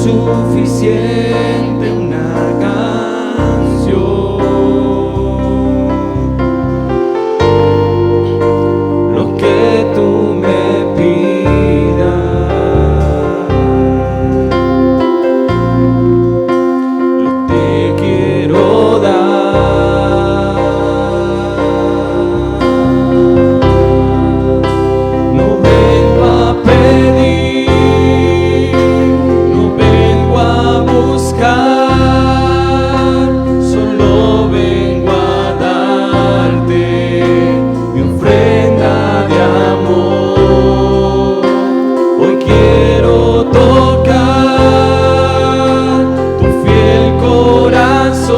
suficiente una canción. Lo que tú me pidas, yo te quiero dar. No vengo a pedir, no vengo a buscar, solo vengo a darte mi ofrenda de amor. Hoy quiero tocar tu fiel corazón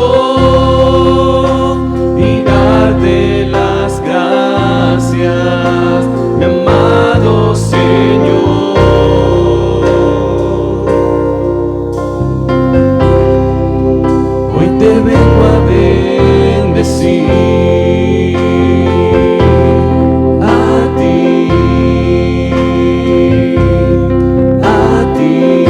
y darte las gracias, mi amado Señor. Hoy te vengo a bendecir, a ti, a ti.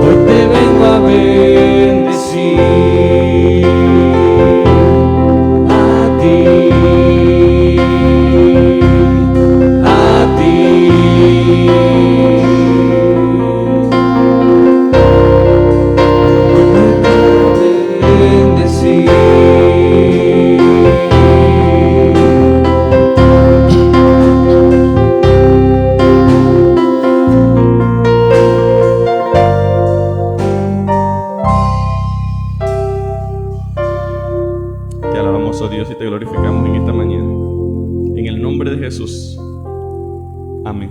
Hoy te vengo a bendecir, a ti, a ti. Te alabamos, oh Dios, y te glorificamos en esta mañana. En el nombre de Jesús. Amén.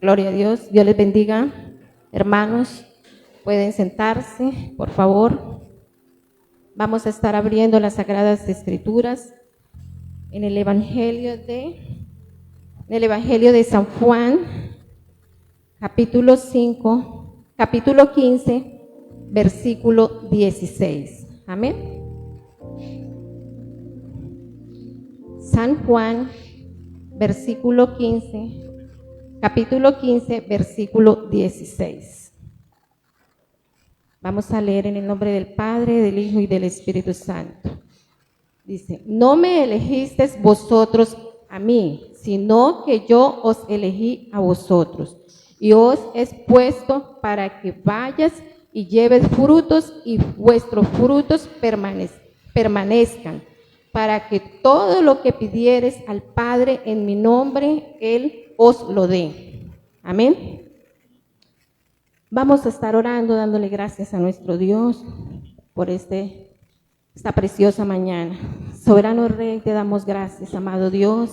Gloria a Dios. Dios les bendiga. Hermanos, pueden sentarse, por favor. Vamos a estar abriendo las Sagradas Escrituras en el Evangelio de San Juan, capítulo 15, versículo 16. Amén. San Juan, capítulo 15, versículo 16. Vamos a leer en el nombre del Padre, del Hijo y del Espíritu Santo. Dice: no me elegisteis vosotros a mí, sino que yo os elegí a vosotros, y os he puesto para que vayas y lleves frutos, y vuestros frutos permanezcan, para que todo lo que pidiereis al Padre en mi nombre, Él os lo dé. Amén. Vamos a estar orando, dándole gracias a nuestro Dios por esta preciosa mañana. Soberano Rey, te damos gracias, amado Dios.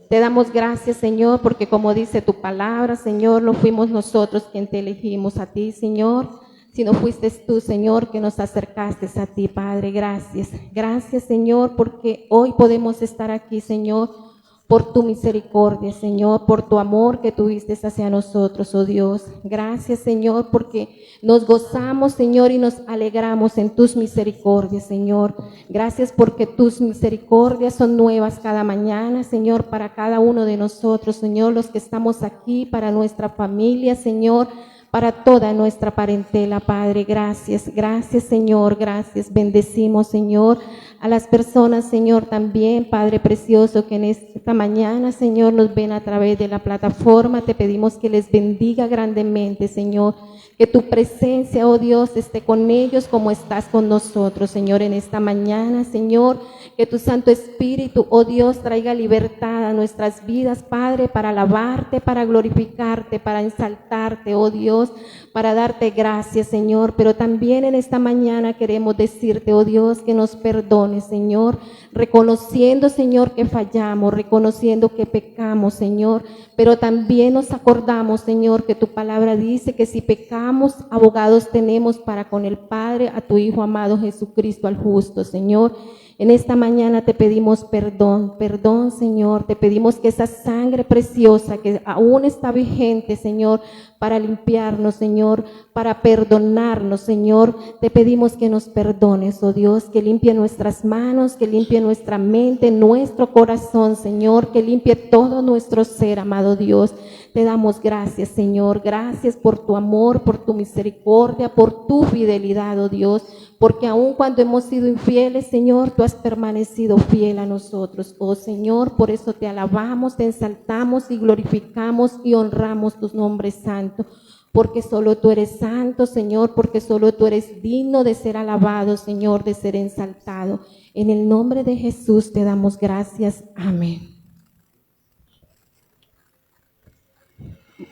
Te damos gracias, Señor, porque como dice tu palabra, Señor, no fuimos nosotros quien te elegimos a ti, Señor, sino fuiste tú, Señor, que nos acercaste a ti, Padre. Gracias. Gracias, Señor, porque hoy podemos estar aquí, Señor, por tu misericordia, Señor, por tu amor que tuviste hacia nosotros, oh Dios. Gracias, Señor, porque nos gozamos, Señor, y nos alegramos en tus misericordias, Señor. Gracias porque tus misericordias son nuevas cada mañana, Señor, para cada uno de nosotros, Señor, los que estamos aquí, para nuestra familia, Señor, para toda nuestra parentela, Padre. Gracias, gracias, Señor, gracias. Bendecimos, Señor, a las personas, Señor, también, Padre precioso, que en esta mañana, Señor, nos ven a través de la plataforma. Te pedimos que les bendiga grandemente, Señor, que tu presencia, oh Dios, esté con ellos como estás con nosotros, Señor, en esta mañana, Señor, que tu Santo Espíritu, oh Dios, traiga libertad a nuestras vidas, Padre, para alabarte, para glorificarte, para ensaltarte, oh Dios, para darte gracias, Señor. Pero también en esta mañana queremos decirte, oh Dios, que nos perdones, Señor, reconociendo, Señor, que fallamos, reconociendo que pecamos, Señor, pero también nos acordamos, Señor, que tu palabra dice que si pecamos, abogados tenemos para con el Padre, a tu Hijo amado Jesucristo, al justo, Señor. En esta mañana te pedimos perdón, perdón, Señor. Te pedimos que esa sangre preciosa que aún está vigente, Señor, para limpiarnos, Señor, para perdonarnos, Señor, te pedimos que nos perdones, oh Dios, que limpie nuestras manos, que limpie nuestra mente, nuestro corazón, Señor, que limpie todo nuestro ser, amado Dios. Te damos gracias, Señor, gracias por tu amor, por tu misericordia, por tu fidelidad, oh Dios, porque aun cuando hemos sido infieles, Señor, tú has permanecido fiel a nosotros, oh Señor. Por eso te alabamos, te exaltamos y glorificamos y honramos tu nombre santo, porque solo tú eres santo, Señor, porque solo tú eres digno de ser alabado, Señor, de ser exaltado. En el nombre de Jesús te damos gracias. Amén.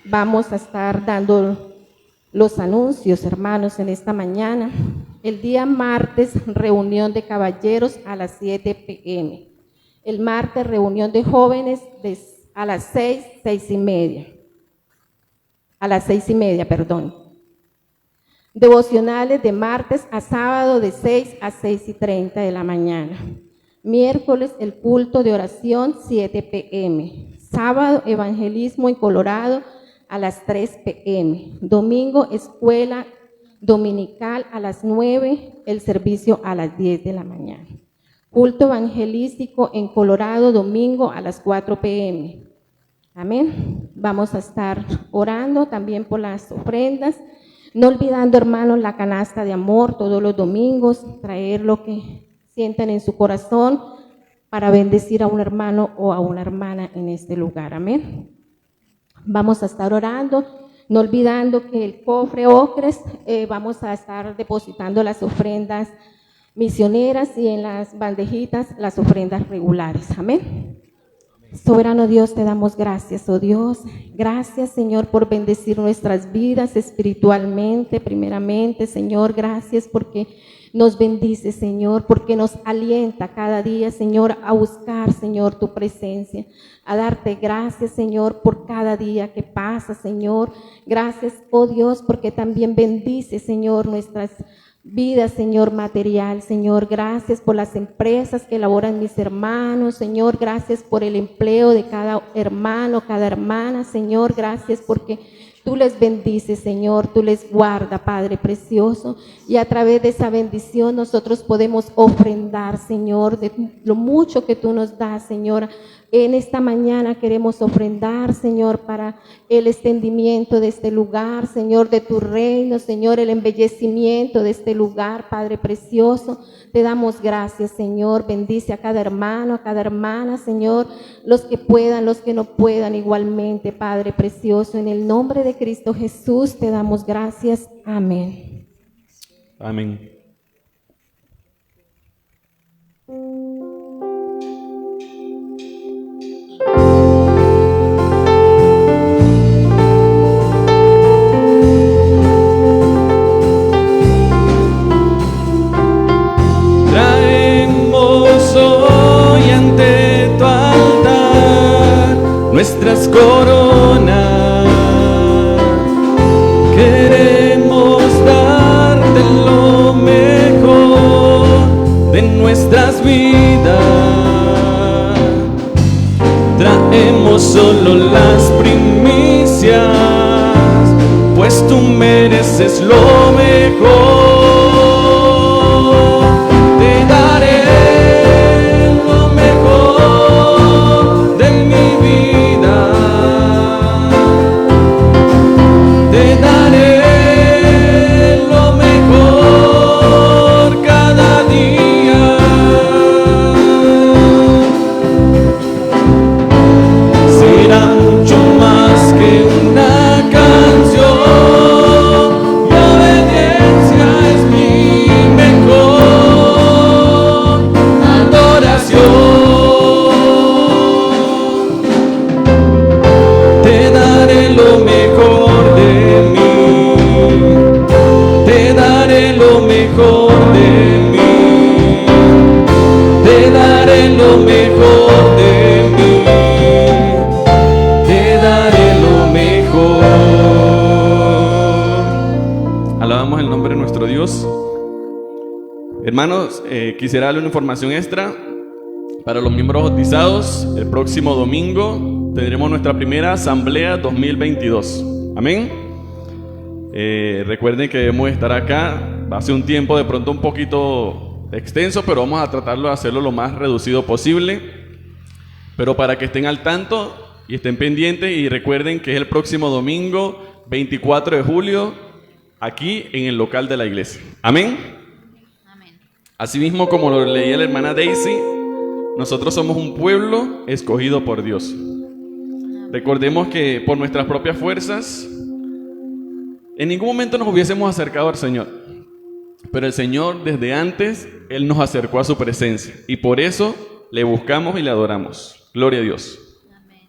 Vamos a estar dando los anuncios, hermanos, en esta mañana. El día martes, reunión de caballeros a las 7 p.m. El martes, reunión de jóvenes a las 6:30. A las 6:30, perdón. Devocionales de martes a sábado de 6 a 6:30 de la mañana. Miércoles, el culto de oración, 7 p.m. Sábado, evangelismo en Colorado a las 3 p.m. Domingo, escuela dominical a las 9, el servicio a las 10 de la mañana. Culto evangelístico en Colorado, domingo a las 4 p.m. Amén. Vamos a estar orando también por las ofrendas, no olvidando, hermanos, la canasta de amor todos los domingos, traer lo que sientan en su corazón para bendecir a un hermano o a una hermana en este lugar. Amén. Vamos a estar orando, no olvidando que el cofre Ocres, vamos a estar depositando las ofrendas misioneras y en las bandejitas las ofrendas regulares. Amén. Soberano Dios, te damos gracias, oh Dios. Gracias, Señor, por bendecir nuestras vidas espiritualmente, primeramente, Señor. Gracias porque nos bendice, Señor, porque nos alienta cada día, Señor, a buscar, Señor, tu presencia, a darte gracias, Señor, por cada día que pasa, Señor. Gracias, oh Dios, porque también bendice, Señor, nuestras vidas, Señor, material, Señor. Gracias por las empresas que elaboran mis hermanos, Señor. Gracias por el empleo de cada hermano, cada hermana, Señor. Gracias porque tú les bendices, Señor, tú les guardas, Padre precioso, y a través de esa bendición nosotros podemos ofrendar, Señor, de lo mucho que tú nos das, Señor. En esta mañana queremos ofrendar, Señor, para el extendimiento de este lugar, Señor, de tu reino, Señor, el embellecimiento de este lugar, Padre precioso. Te damos gracias, Señor. Bendice a cada hermano, a cada hermana, Señor, los que puedan, los que no puedan igualmente, Padre precioso. En el nombre de Cristo Jesús te damos gracias. Amén. Amén. Traemos hoy ante tu altar nuestras coronas. Queremos darte lo mejor de nuestras vidas. Traemos solo las primicias, pues tú mereces lo mejor. Te daré lo mejor de mi vida. Te daré lo mejor cada día. Será mucho más que una canción, y obediencia es mi mejor adoración. Te daré lo mejor de mí, te daré lo mejor de mí, te daré lo mejor de mí. Hermanos, quisiera darle una información extra para los miembros bautizados. El próximo domingo tendremos nuestra primera asamblea 2022. Amén. Recuerden que debemos estar acá. Va a ser un tiempo de pronto un poquito extenso, pero vamos a tratarlo de hacerlo lo más reducido posible. Pero para que estén al tanto y estén pendientes, y recuerden que es el próximo domingo 24 de julio aquí en el local de la iglesia. Amén. Amén. Asimismo, como lo leía la hermana Daisy, nosotros somos un pueblo escogido por Dios. Recordemos que por nuestras propias fuerzas en ningún momento nos hubiésemos acercado al Señor, pero el Señor desde antes, Él nos acercó a su presencia y por eso le buscamos y le adoramos. Gloria a Dios. Amén.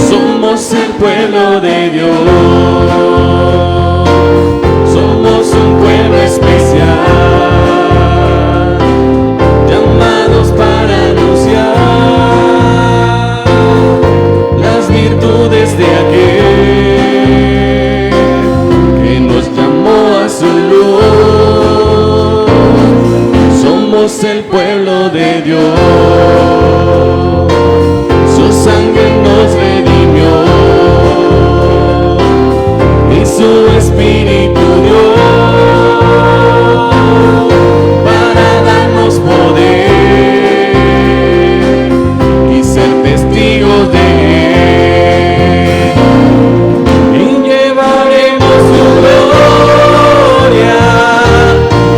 Somos el pueblo de Dios. Somos un pueblo especial, llamados para anunciar las virtudes de aquel que nos llamó a su luz. Somos el pueblo de Dios. Su sangre nos redimió y su espíritu dio para darnos poder y ser testigos de Él, y llevaremos su gloria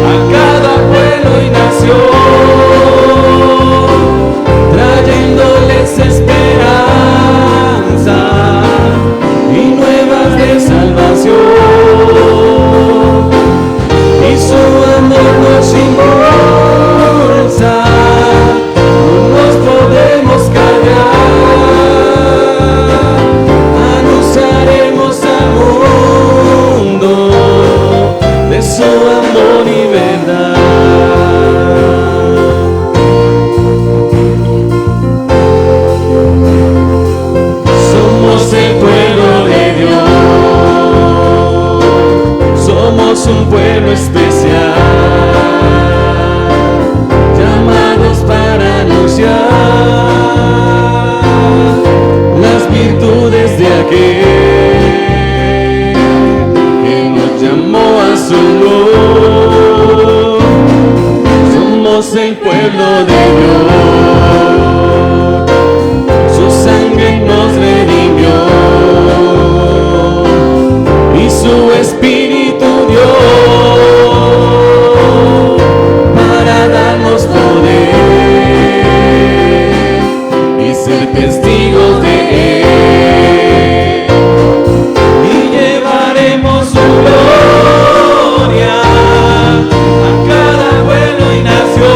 a cada pueblo y nación, trayéndoles esperanza y nuevas de salvación. Y su amor nos impulsa, no nos podemos callar, anunciaremos al mundo de su amor y verdad. Somos el pueblo de Dios. Somos un pueblo especial, llamados para anunciar las virtudes de aquel que nos llamó a su luz. Somos el pueblo de Dios. Su sangre nos redimió y su espíritu dio para darnos poder y ser testigos de Él, y llevaremos su gloria a cada pueblo y nación,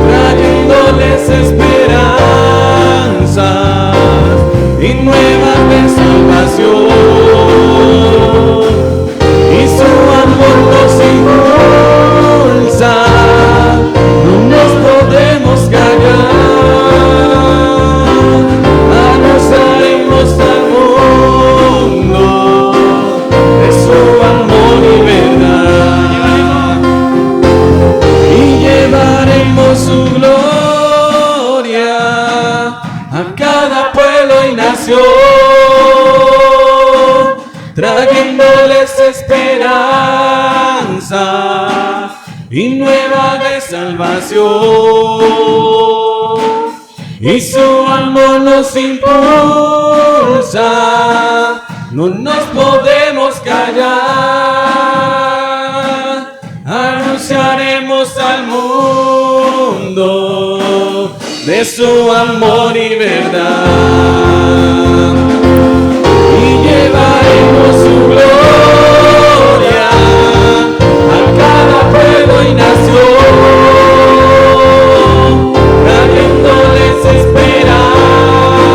trayéndoles esperanzas y nuevas de salvación. Y su amor nos impulsa, no nos podemos callar, anunciaremos al mundo de su amor y verdad, y llevaremos su gloria a cada pueblo y nación, trayéndoles esperanza y nueva de salvación. Y su amor nos impulsa, no nos podemos callar, anunciaremos al mundo de su amor y verdad, y llevaremos su gloria a cada pueblo y nación, trayéndoles esperanza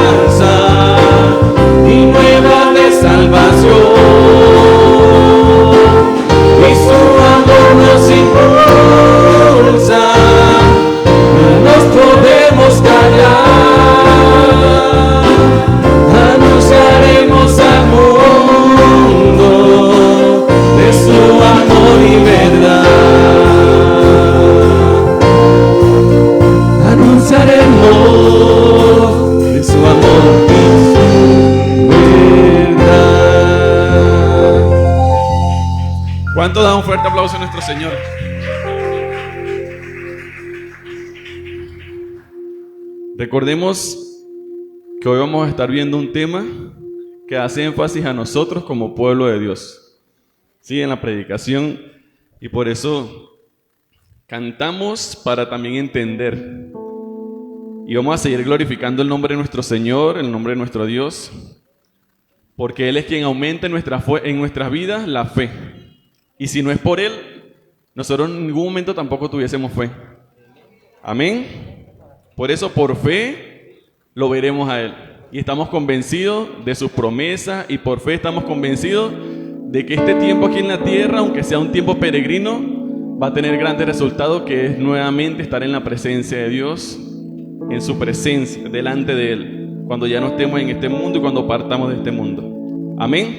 ¿Cuánto da un fuerte aplauso a nuestro Señor? Recordemos que hoy vamos a estar viendo un tema que hace énfasis a nosotros como pueblo de Dios. Sí, en la predicación, y por eso cantamos para también entender. Y vamos a seguir glorificando el nombre de nuestro Señor, el nombre de nuestro Dios, porque Él es quien aumenta en nuestras vidas la fe. Y si no es por Él, nosotros en ningún momento tampoco tuviésemos fe. Amén. Por eso, por fe, lo veremos a Él. Y estamos convencidos de sus promesas, y por fe estamos convencidos de que este tiempo aquí en la tierra, aunque sea un tiempo peregrino, va a tener grandes resultados, que es nuevamente estar en la presencia de Dios, en su presencia, delante de Él, cuando ya no estemos en este mundo y cuando partamos de este mundo. Amén.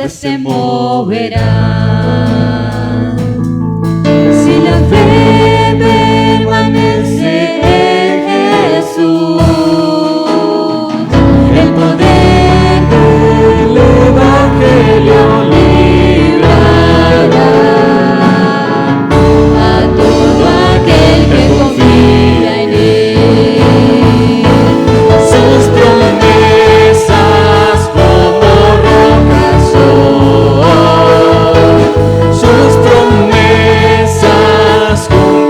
Se moverán. Si la fe permanece en Jesús, el poder del Evangelio librará a todo aquel que confía en Él. Sus promesas como rocas son, sus promesas como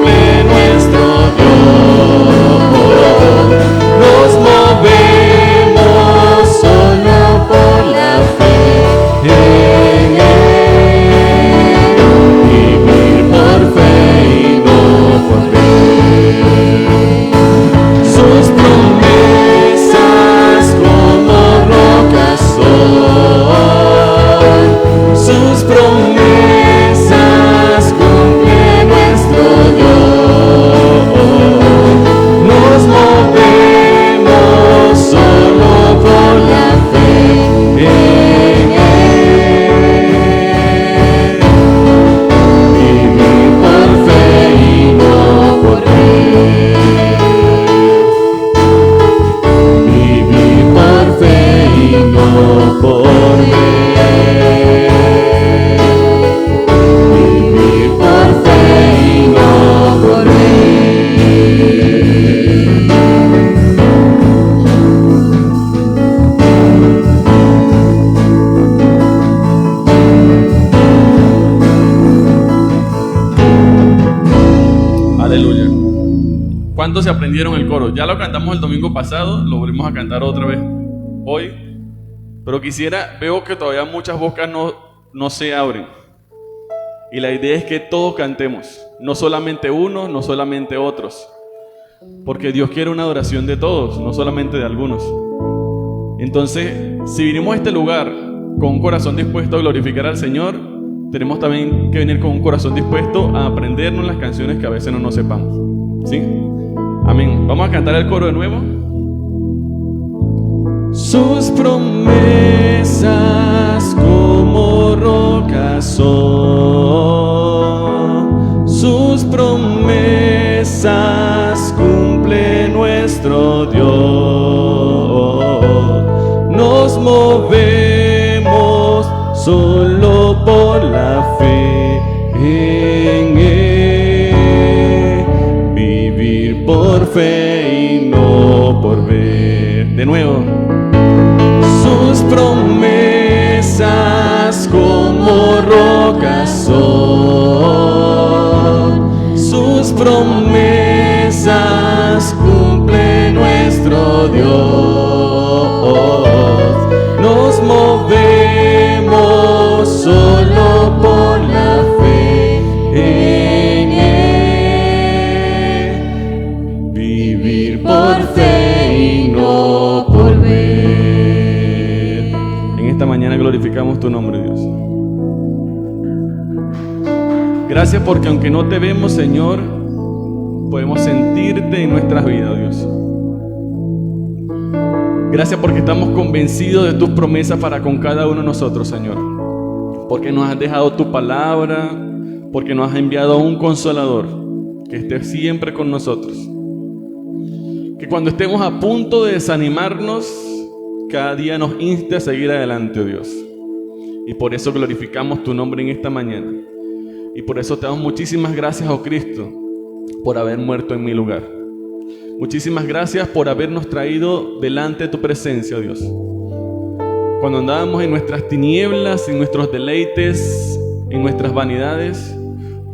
¿Cuántos se aprendieron el coro? Ya lo cantamos el domingo pasado, lo volvimos a cantar otra vez hoy. Pero veo que todavía muchas bocas no se abren. Y la idea es que todos cantemos, no solamente unos, no solamente otros. Porque Dios quiere una adoración de todos, no solamente de algunos. Entonces, si vinimos a este lugar con un corazón dispuesto a glorificar al Señor, tenemos también que venir con un corazón dispuesto a aprendernos las canciones que a veces no nos sepamos. ¿Sí? Amén. Vamos a cantar el coro de nuevo. Sus promesas como rocas son, sus promesas cumple nuestro Dios. Nos movemos solo por la fe en Él, vivir por fe y no por ver. De nuevo. Sus promesas como rocas son, sus promesas cumple nuestro Dios. Nos movemos solo por la fe en Él, vivir por fe y no por ver. Esta mañana glorificamos tu nombre, Dios. Gracias porque aunque no te vemos, Señor, podemos sentirte en nuestras vidas, Dios. Gracias porque estamos convencidos de tus promesas para con cada uno de nosotros, Señor. Porque nos has dejado tu palabra, porque nos has enviado a un consolador que esté siempre con nosotros. Que cuando estemos a punto de desanimarnos, cada día nos inste a seguir adelante, oh Dios. Y por eso glorificamos tu nombre en esta mañana. Y por eso te damos muchísimas gracias, oh Cristo, por haber muerto en mi lugar. Muchísimas gracias por habernos traído delante de tu presencia, oh Dios. Cuando andábamos en nuestras tinieblas, en nuestros deleites, en nuestras vanidades,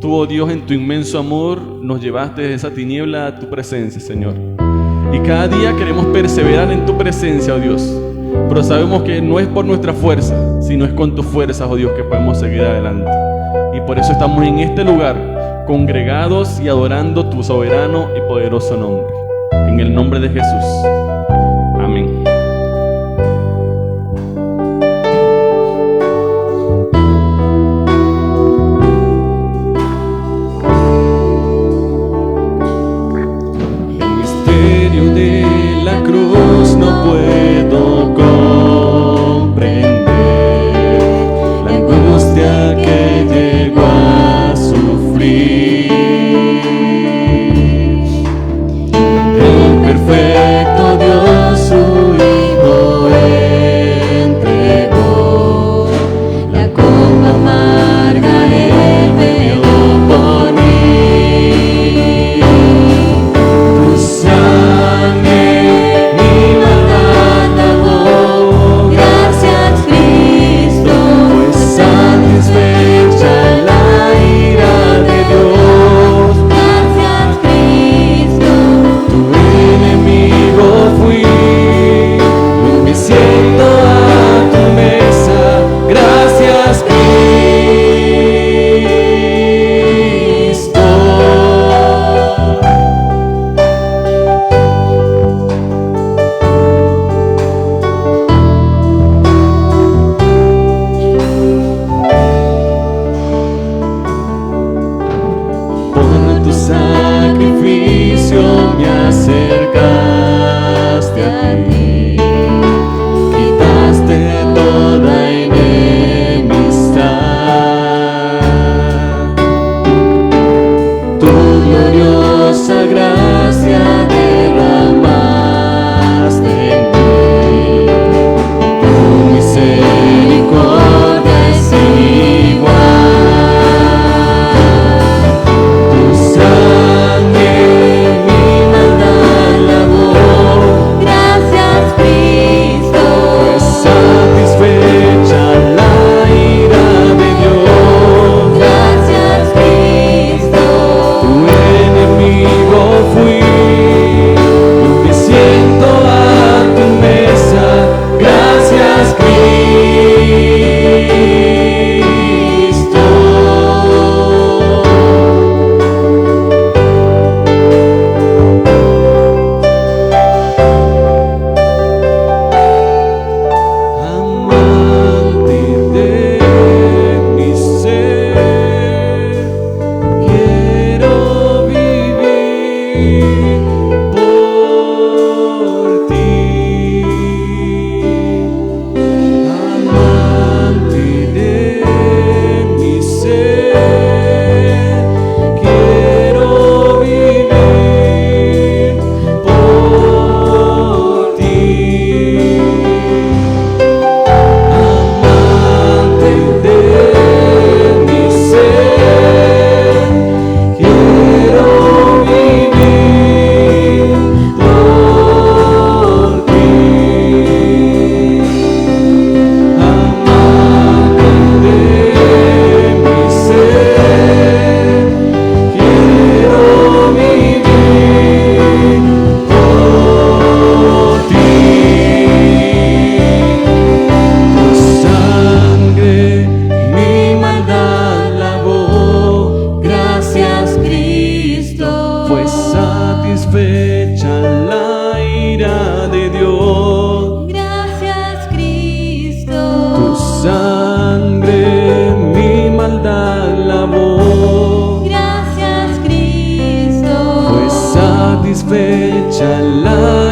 tú, oh Dios, en tu inmenso amor, nos llevaste de esa tiniebla a tu presencia, Señor. Y cada día queremos perseverar en tu presencia, oh Dios. Pero sabemos que no es por nuestra fuerza, sino es con tus fuerzas, oh Dios, que podemos seguir adelante. Y por eso estamos en este lugar, congregados y adorando tu soberano y poderoso nombre. En el nombre de Jesús. Amén. El misterio de la cruz no puedo comprender, la angustia que llegó a sufrir. El perfecto Dios, su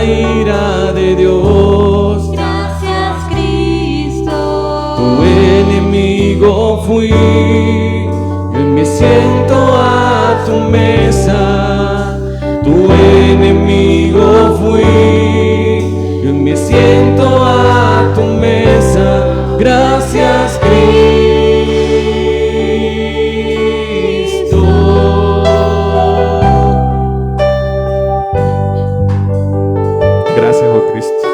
ira de Dios. Gracias, Cristo. Tu enemigo fui, yo me siento a tu mesa. Tu enemigo fui, yo me siento a tu mesa. Gracias, Cristo. Gracias, oh Cristo.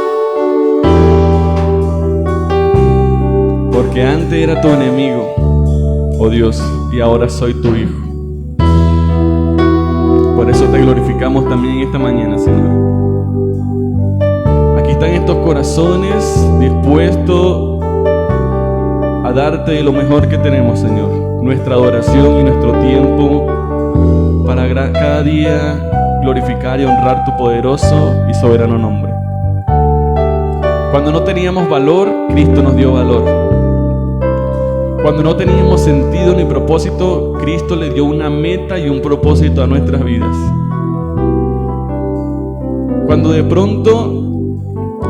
Porque antes era tu enemigo, oh Dios, y ahora soy tu hijo. Por eso te glorificamos también esta mañana, Señor. Aquí están estos corazones dispuestos a darte lo mejor que tenemos, Señor. Nuestra adoración y nuestro tiempo para cada día glorificar y honrar tu poderoso y soberano nombre. Cuando no teníamos valor, Cristo nos dio valor. Cuando no teníamos sentido ni propósito, Cristo le dio una meta y un propósito a nuestras vidas. Cuando de pronto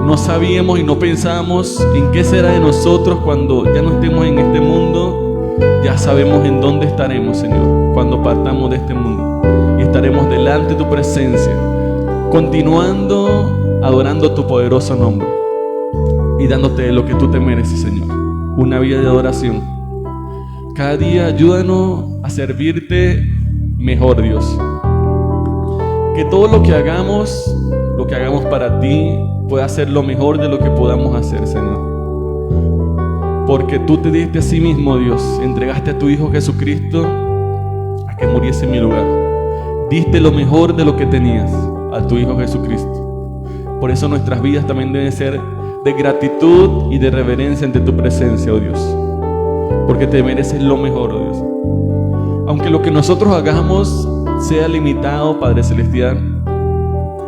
no sabíamos y no pensábamos en qué será de nosotros cuando ya no estemos en este mundo, ya sabemos en dónde estaremos, Señor, cuando partamos de este mundo. Y estaremos delante de tu presencia, continuando adorando tu poderoso nombre y dándote lo que tú te mereces, Señor. Una vida de adoración. Cada día ayúdanos a servirte mejor, Dios. Que todo lo que hagamos para ti, pueda ser lo mejor de lo que podamos hacer, Señor. Porque tú te diste a sí mismo, Dios. Entregaste a tu Hijo Jesucristo a que muriese en mi lugar. Diste lo mejor de lo que tenías a tu Hijo Jesucristo. Por eso nuestras vidas también deben ser de gratitud y de reverencia ante tu presencia, oh Dios. Porque te mereces lo mejor, oh Dios. Aunque lo que nosotros hagamos sea limitado, Padre Celestial,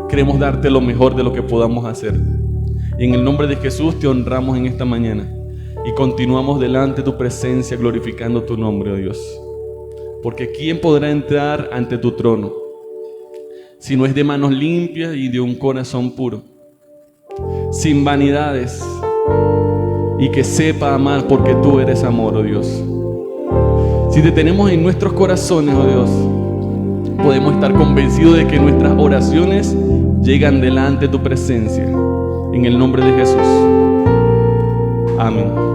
queremos darte lo mejor de lo que podamos hacer. Y en el nombre de Jesús te honramos en esta mañana y continuamos delante de tu presencia glorificando tu nombre, oh Dios. Porque ¿quién podrá entrar ante tu trono si no es de manos limpias y de un corazón puro, sin vanidades, y que sepa amar porque tú eres amor, oh Dios? Si te tenemos en nuestros corazones, oh Dios, podemos estar convencidos de que nuestras oraciones llegan delante de tu presencia. En el nombre de Jesús. Amén.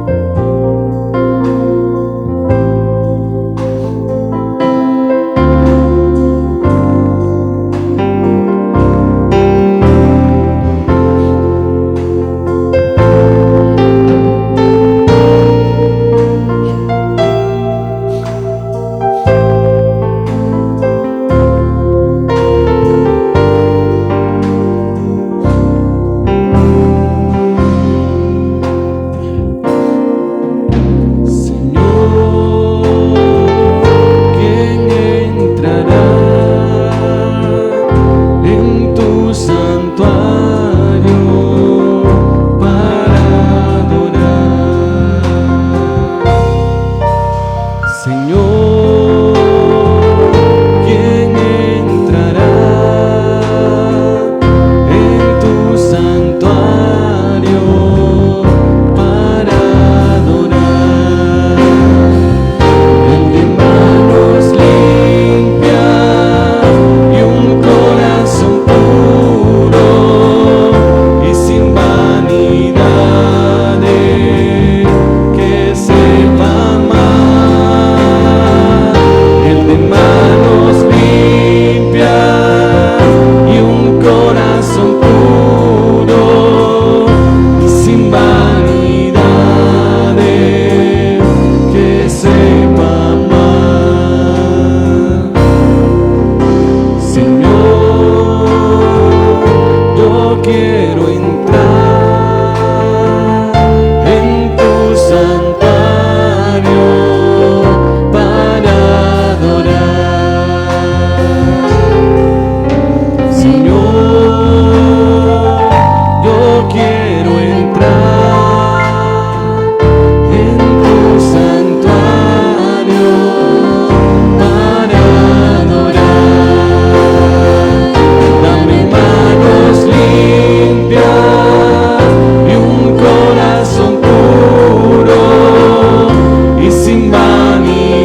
sin vanidades,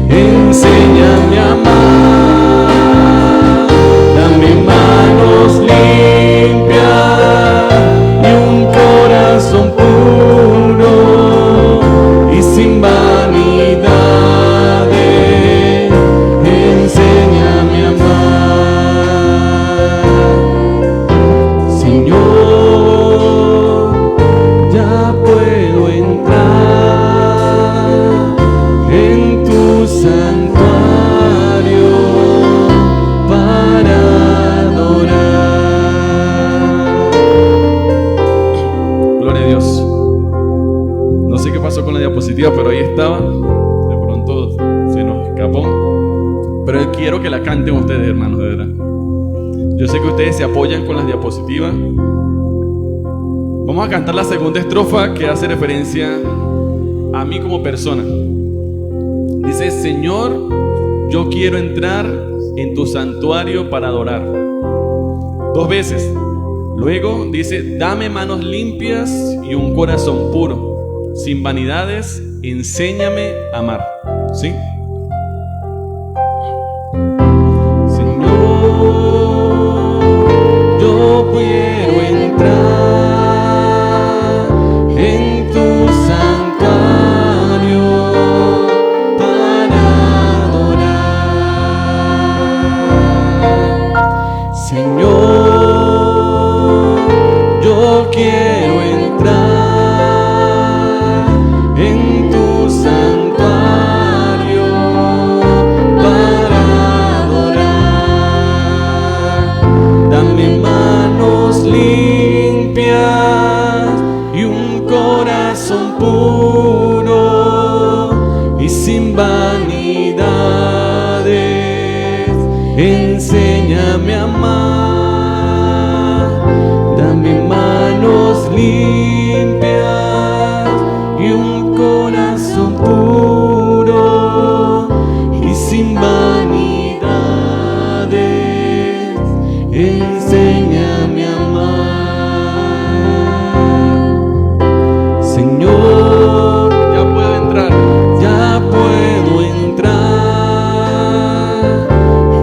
enséñame a amar, dame manos limpias y un corazón puro y sin vanidades, enséñame a amar. Señor, ya puedo entrar en tu santuario para adorar. Gloria a Dios. No sé qué pasó con la diapositiva, pero ahí estaba. De pronto se nos escapó. Pero quiero que la canten ustedes, hermanos, de verdad. Yo sé que ustedes se apoyan con las diapositivas. Vamos a cantar la segunda estrofa que hace referencia a mí como persona. Dice: Señor, yo quiero entrar en tu santuario para adorar. 2 veces. Luego dice: dame manos limpias y un corazón puro, sin vanidades, enséñame a amar. ¿Sí? Señor, yo quiero entrar en tu santuario para adorar. Señor, yo quiero entrar en tu santuario para adorar. Dame manos limpias y un corazón puro y sin vanidades, enséñame a amar. Dame manos limpias y un corazón puro y sin vanidades, enséñame a amar. Señor, ya puedo entrar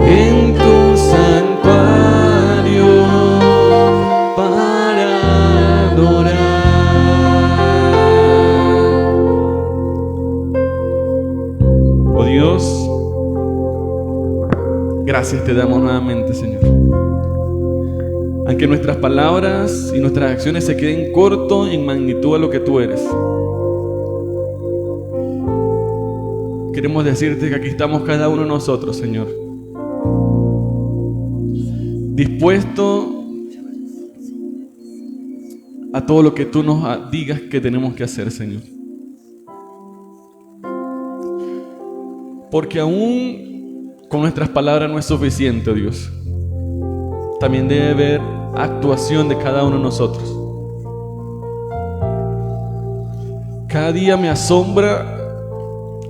en tu santuario para adorar. Oh Dios, gracias te damos nuevamente, Señor. Aunque nuestras palabras y nuestras acciones se queden cortos en magnitud a lo que tú eres, queremos decirte que aquí estamos cada uno de nosotros, Señor, dispuesto a todo lo que tú nos digas que tenemos que hacer, Señor. Porque aún con nuestras palabras no es suficiente, oh Dios. También debe haber actuación de cada uno de nosotros. Cada día me asombra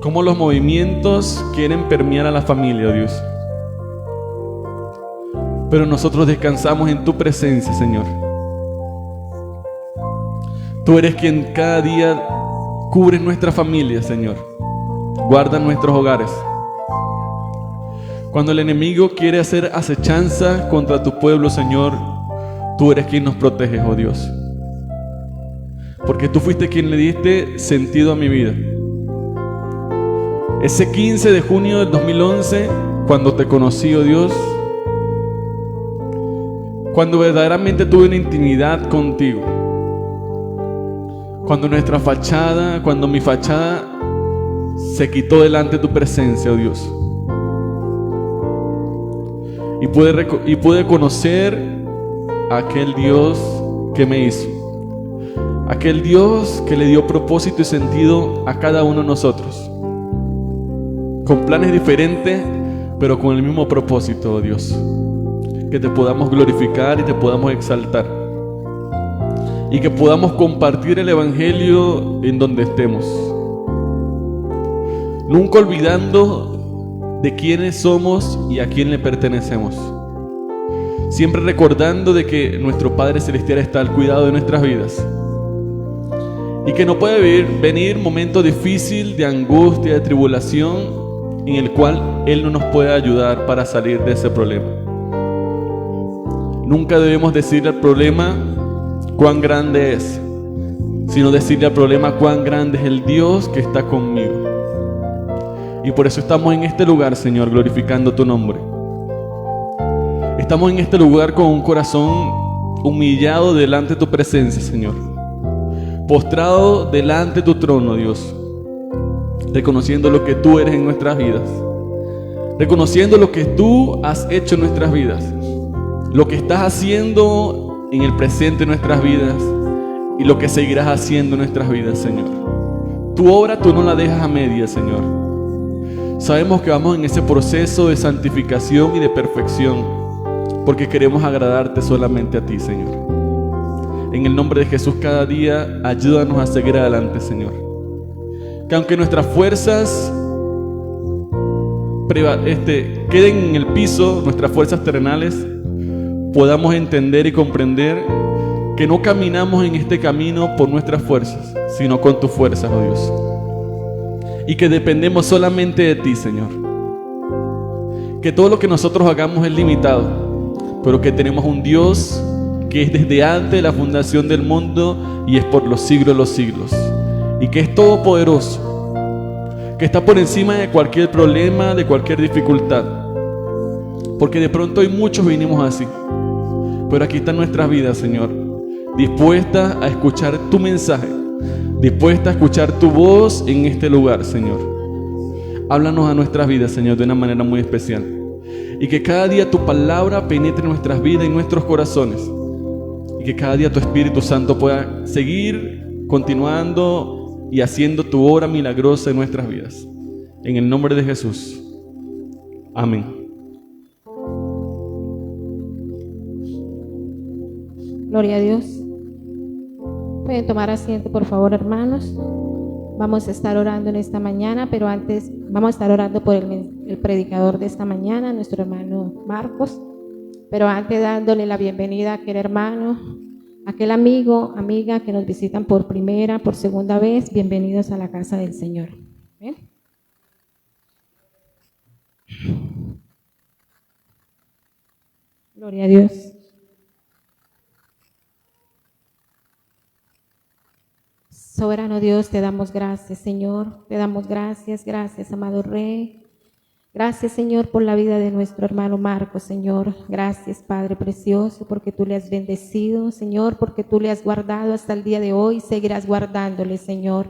cómo los movimientos quieren permear a la familia, oh Dios. Pero nosotros descansamos en tu presencia, Señor. Tú eres quien cada día cubre nuestra familia, Señor. Guarda nuestros hogares. Cuando el enemigo quiere hacer acechanza contra tu pueblo, Señor, tú eres quien nos protege, oh Dios. Porque tú fuiste quien le diste sentido a mi vida. Ese 15 de junio del 2011, cuando te conocí, oh Dios, cuando verdaderamente tuve una intimidad contigo, cuando mi fachada se quitó delante de tu presencia, oh Dios, y pude conocer a aquel Dios que me hizo, aquel Dios que le dio propósito y sentido a cada uno de nosotros, con planes diferentes, pero con el mismo propósito, oh Dios, que te podamos glorificar y te podamos exaltar, y que podamos compartir el Evangelio en donde estemos, nunca olvidando de quiénes somos y a quién le pertenecemos, siempre recordando de que nuestro Padre Celestial está al cuidado de nuestras vidas, y que no puede venir momento difícil de angustia, de tribulación, en el cual Él no nos puede ayudar para salir de ese problema. Nunca debemos decirle al problema cuán grande es, sino decirle al problema cuán grande es el Dios que está conmigo. Y por eso estamos en este lugar, Señor, glorificando tu nombre. Estamos en este lugar con un corazón humillado delante de tu presencia, Señor, postrado delante de tu trono, Dios, reconociendo lo que tú eres en nuestras vidas, reconociendo lo que tú has hecho en nuestras vidas, lo que estás haciendo en el presente de nuestras vidas y lo que seguirás haciendo en nuestras vidas, Señor. Tu obra tú no la dejas a medias, Señor. Sabemos que vamos en ese proceso de santificación y de perfección, porque queremos agradarte solamente a ti, Señor. En el nombre de Jesús, cada día ayúdanos a seguir adelante, Señor. Que aunque nuestras fuerzas queden en el piso, nuestras fuerzas terrenales, podamos entender y comprender que no caminamos en este camino por nuestras fuerzas, sino con tus fuerzas, oh Dios. Y que dependemos solamente de ti, Señor. Que todo lo que nosotros hagamos es limitado, pero que tenemos un Dios que es desde antes de la fundación del mundo y es por los siglos de los siglos. Y que es todopoderoso, que está por encima de cualquier problema, de cualquier dificultad. Porque de pronto hoy muchos vinimos así, pero aquí están nuestras vidas, Señor, dispuestas a escuchar tu mensaje, dispuestas a escuchar tu voz en este lugar, Señor. Háblanos a nuestras vidas, Señor, de una manera muy especial. Y que cada día tu palabra penetre en nuestras vidas y en nuestros corazones. Y que cada día tu Espíritu Santo pueda seguir continuando y haciendo tu obra milagrosa en nuestras vidas. En el nombre de Jesús. Amén. Gloria a Dios. Pueden tomar asiento, por favor, hermanos. Vamos a estar orando en esta mañana, pero antes vamos a estar orando por el predicador de esta mañana, nuestro hermano Marcos. Pero antes dándole la bienvenida a aquel hermano, aquel amigo, amiga que nos visitan por primera, por segunda vez, bienvenidos a la casa del Señor. ¿Bien? Gloria a Dios. Soberano Dios, te damos gracias, Señor. Te damos gracias, amado Rey. Gracias, Señor, por la vida de nuestro hermano Marcos, Señor. Gracias, Padre precioso, porque tú le has bendecido, Señor, porque tú le has guardado hasta el día de hoy. Seguirás guardándole, Señor.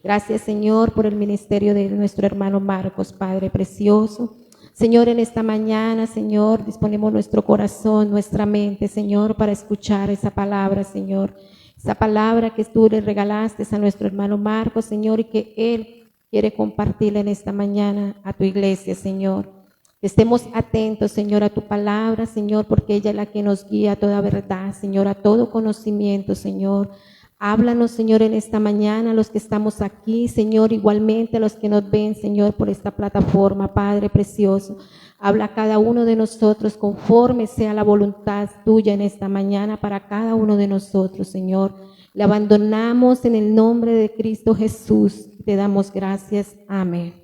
Gracias, Señor, por el ministerio de nuestro hermano Marcos, Padre precioso. Señor, en esta mañana, Señor, disponemos nuestro corazón, nuestra mente, Señor, para escuchar esa palabra, Señor. Esa palabra que tú le regalaste a nuestro hermano Marcos, Señor, y que él quiere compartirla en esta mañana a tu iglesia, Señor. Estemos atentos, Señor, a tu palabra, Señor, porque ella es la que nos guía a toda verdad, Señor, a todo conocimiento, Señor. Háblanos, Señor, en esta mañana, a los que estamos aquí, Señor, igualmente a los que nos ven, Señor, por esta plataforma, Padre precioso. Habla a cada uno de nosotros conforme sea la voluntad tuya en esta mañana para cada uno de nosotros, Señor. Le abandonamos en el nombre de Cristo Jesús. Te damos gracias. Amén.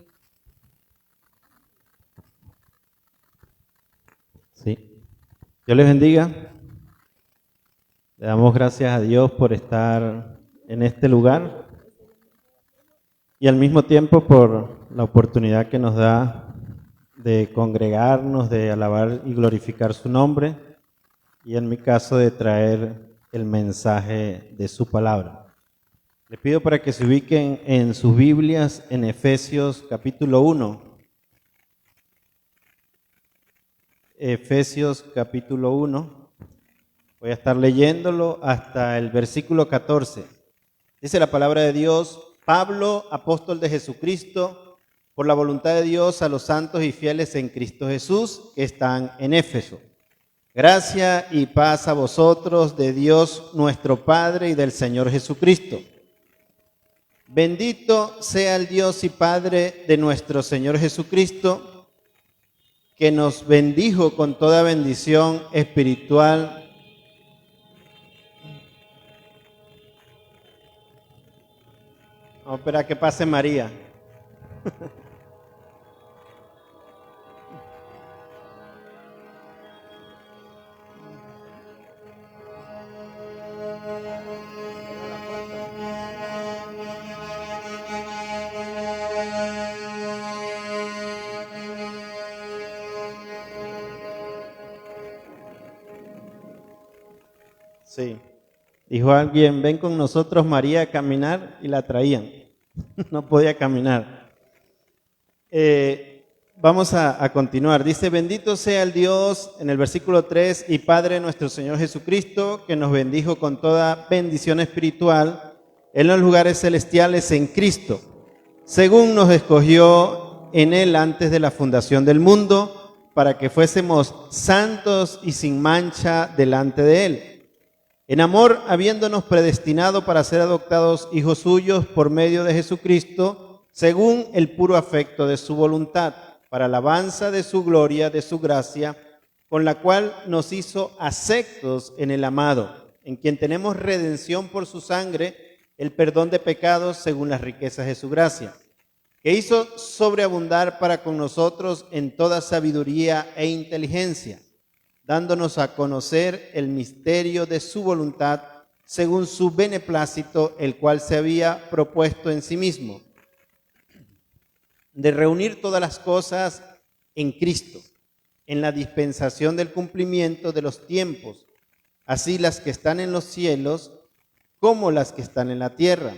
Sí. Dios les bendiga. Le damos gracias a Dios por estar en este lugar y al mismo tiempo por la oportunidad que nos da de congregarnos, de alabar y glorificar su nombre, y en mi caso de traer el mensaje de su palabra. Les pido para que se ubiquen en sus Biblias en Efesios capítulo 1. Efesios capítulo 1. Voy a estar leyéndolo hasta el versículo 14. Dice la palabra de Dios: Pablo, apóstol de Jesucristo, por la voluntad de Dios, a los santos y fieles en Cristo Jesús que están en Éfeso. Gracia y paz a vosotros de Dios nuestro Padre y del Señor Jesucristo. Bendito sea el Dios y Padre de nuestro Señor Jesucristo, que nos bendijo con toda bendición espiritual Vamos a esperar a que pase María. Sí. Dijo alguien, ven con nosotros María a caminar, y la traían. No podía caminar. Vamos a continuar. Dice, bendito sea el Dios, en el versículo 3, y Padre nuestro Señor Jesucristo, que nos bendijo con toda bendición espiritual en los lugares celestiales en Cristo, según nos escogió en Él antes de la fundación del mundo, para que fuésemos santos y sin mancha delante de Él. En amor, habiéndonos predestinado para ser adoptados hijos suyos por medio de Jesucristo, según el puro afecto de su voluntad, para alabanza de su gloria, de su gracia, con la cual nos hizo aceptos en el amado, en quien tenemos redención por su sangre, el perdón de pecados según las riquezas de su gracia, que hizo sobreabundar para con nosotros en toda sabiduría e inteligencia, dándonos a conocer el misterio de su voluntad, según su beneplácito, el cual se había propuesto en sí mismo, de reunir todas las cosas en Cristo, en la dispensación del cumplimiento de los tiempos, así las que están en los cielos como las que están en la tierra.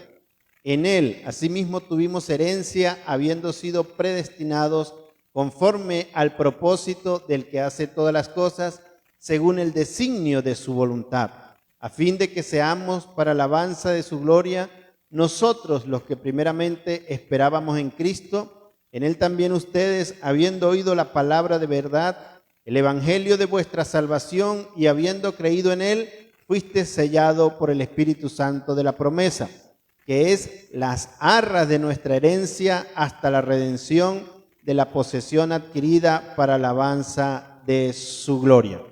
En Él, asimismo, tuvimos herencia, habiendo sido predestinados conforme al propósito del que hace todas las cosas, según el designio de su voluntad, a fin de que seamos para alabanza de su gloria, nosotros los que primeramente esperábamos en Cristo, en Él también ustedes, habiendo oído la palabra de verdad, el evangelio de vuestra salvación, y habiendo creído en Él, fuiste sellado por el Espíritu Santo de la promesa, que es las arras de nuestra herencia hasta la redención de la posesión adquirida para alabanza de su gloria.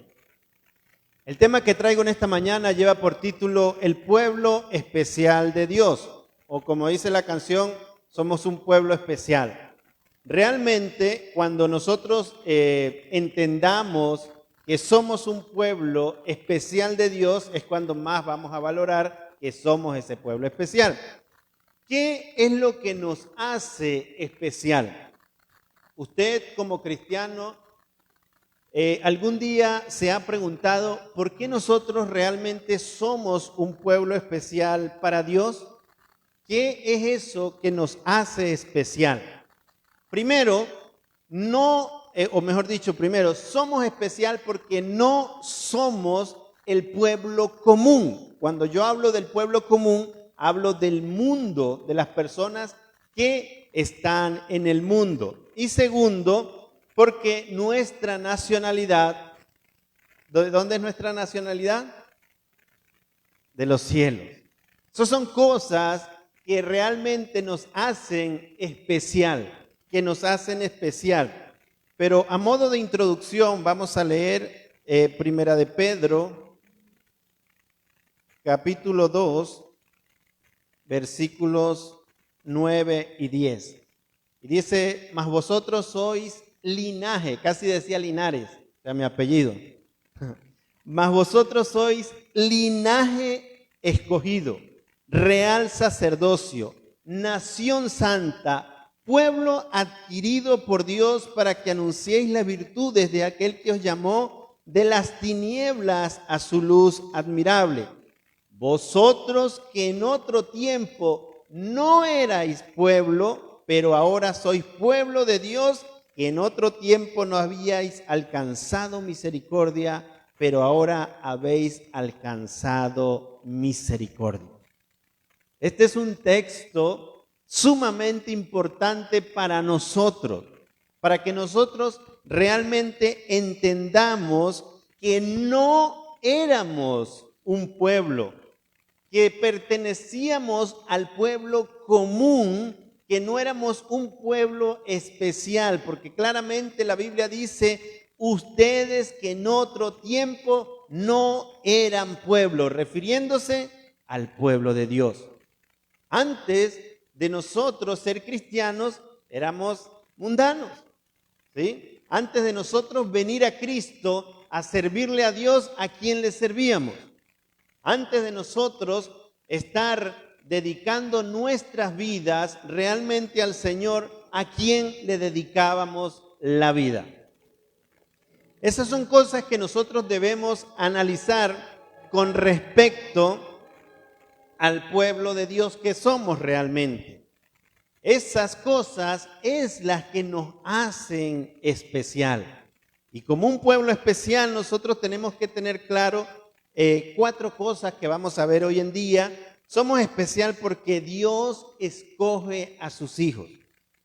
El tema que traigo en esta mañana lleva por título El pueblo especial de Dios, o como dice la canción, somos un pueblo especial. Realmente, cuando nosotros entendamos que somos un pueblo especial de Dios, es cuando más vamos a valorar que somos ese pueblo especial. ¿Qué es lo que nos hace especial? Usted como cristiano, ¿algún día se ha preguntado por qué nosotros realmente somos un pueblo especial para Dios? ¿Qué es eso que nos hace especial? Primero, primero, somos especial porque no somos el pueblo común. Cuando yo hablo del pueblo común, hablo del mundo, de las personas que están en el mundo. Y segundo, porque nuestra nacionalidad, ¿de dónde es nuestra nacionalidad? De los cielos. Esas son cosas que realmente nos hacen especial, Pero a modo de introducción vamos a leer Primera de Pedro, capítulo 2, versículos 9 y 10. Y dice, mas vosotros sois linaje, casi decía Linares, o sea, mi apellido. Mas vosotros sois linaje escogido, real sacerdocio, nación santa, pueblo adquirido por Dios para que anunciéis las virtudes de aquel que os llamó de las tinieblas a su luz admirable. Vosotros que en otro tiempo no erais pueblo, pero ahora sois pueblo de Dios, que en otro tiempo no habíais alcanzado misericordia, pero ahora habéis alcanzado misericordia. Este es un texto sumamente importante para nosotros, para que nosotros realmente entendamos que no éramos un pueblo, que pertenecíamos al pueblo común, que no éramos un pueblo especial, porque claramente la Biblia dice, ustedes que en otro tiempo no eran pueblo, refiriéndose al pueblo de Dios. Antes de nosotros ser cristianos éramos mundanos, ¿sí? Antes de nosotros venir a Cristo a servirle a Dios, ¿a quién le servíamos? Antes de nosotros estar dedicando nuestras vidas realmente al Señor, ¿a quién le dedicábamos la vida? Esas son cosas que nosotros debemos analizar con respecto al pueblo de Dios que somos realmente. Esas cosas es las que nos hacen especial. Y como un pueblo especial, nosotros tenemos que tener claro 4 cosas que vamos a ver hoy en día. Somos especial porque Dios escoge a sus hijos.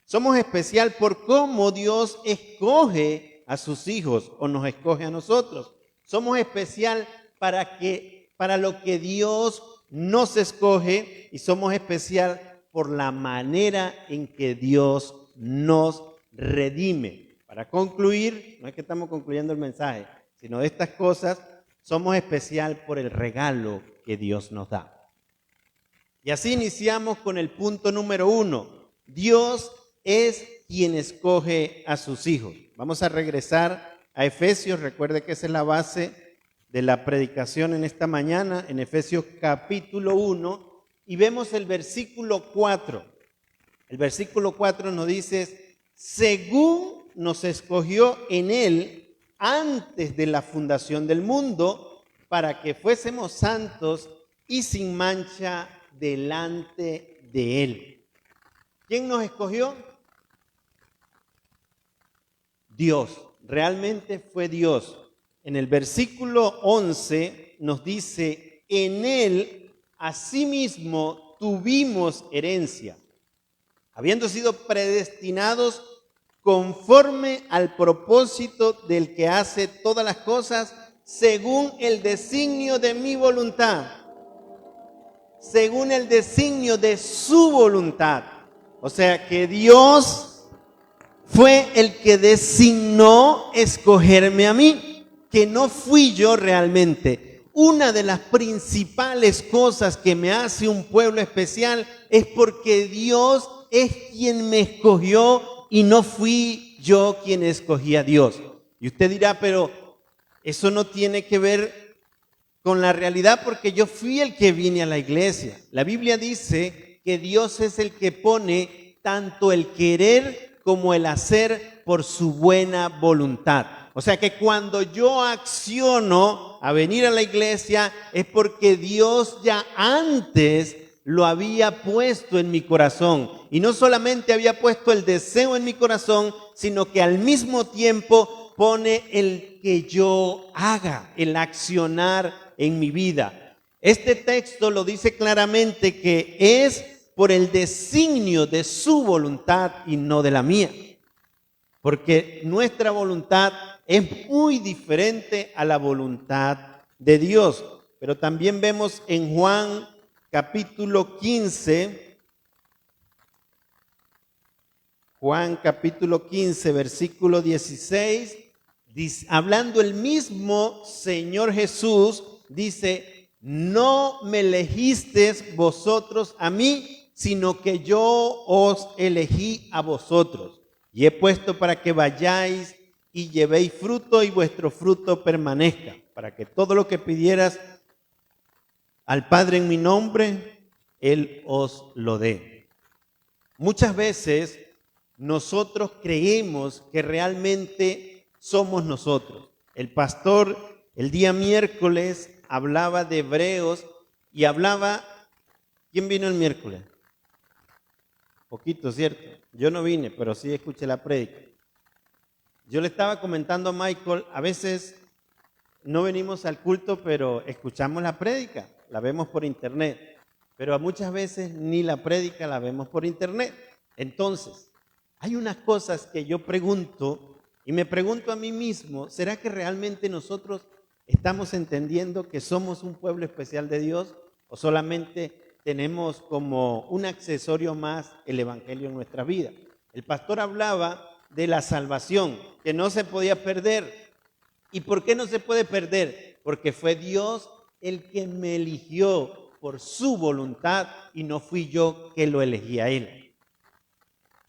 Somos especial por cómo Dios escoge a sus hijos o nos escoge a nosotros. Somos especial para lo que Dios nos escoge, y somos especial por la manera en que Dios nos redime. Para concluir, no es que estamos concluyendo el mensaje, sino de estas cosas, somos especial por el regalo que Dios nos da. Y así iniciamos con el punto número 1. Dios es quien escoge a sus hijos. Vamos a regresar a Efesios. Recuerde que esa es la base de la predicación en esta mañana, en Efesios capítulo 1, y vemos el versículo 4. El versículo 4 nos dice: según nos escogió en Él antes de la fundación del mundo, para que fuésemos santos y sin mancha delante de Él. ¿Quién nos escogió? Dios. Realmente fue Dios. En el versículo 11 nos dice: en Él asimismo tuvimos herencia, habiendo sido predestinados conforme al propósito del que hace todas las cosas según el designio de mi voluntad, según el designio de su voluntad. O sea que Dios fue el que designó escogerme a mí, que no fui yo realmente. Una de las principales cosas que me hace un pueblo especial es porque Dios es quien me escogió y no fui yo quien escogí a Dios. Y usted dirá, pero eso no tiene que ver con la realidad porque yo fui el que vine a la iglesia. La Biblia dice que Dios es el que pone tanto el querer como el hacer por su buena voluntad. O sea que cuando yo acciono a venir a la iglesia es porque Dios ya antes lo había puesto en mi corazón. Y no solamente había puesto el deseo en mi corazón, sino que al mismo tiempo pone el que yo haga, el accionar en mi vida. Este texto lo dice claramente que es por el designio de su voluntad y no de la mía. Porque nuestra voluntad es muy diferente a la voluntad de Dios. Pero también vemos en Juan capítulo 15, versículo 16, hablando el mismo Señor Jesús, dice: no me elegisteis vosotros a mí, sino que yo os elegí a vosotros, y he puesto para que vayáis y llevéis fruto y vuestro fruto permanezca, para que todo lo que pidieras al Padre en mi nombre, Él os lo dé. Muchas veces nosotros creemos que realmente somos nosotros. El pastor el día miércoles hablaba de Hebreos y hablaba... ¿Quién vino el miércoles? Poquito, ¿cierto? Yo no vine, pero sí escuché la prédica. Yo le estaba comentando a Michael, a veces no venimos al culto, pero escuchamos la prédica, la vemos por internet. Pero muchas veces ni la prédica la vemos por internet. Entonces, hay unas cosas que yo pregunto y me pregunto a mí mismo: ¿será que realmente nosotros estamos entendiendo que somos un pueblo especial de Dios o solamente tenemos como un accesorio más el evangelio en nuestra vida? El pastor hablaba de la salvación, que no se podía perder. ¿Y por qué no se puede perder? Porque fue Dios el que me eligió por su voluntad y no fui yo que lo elegí a él.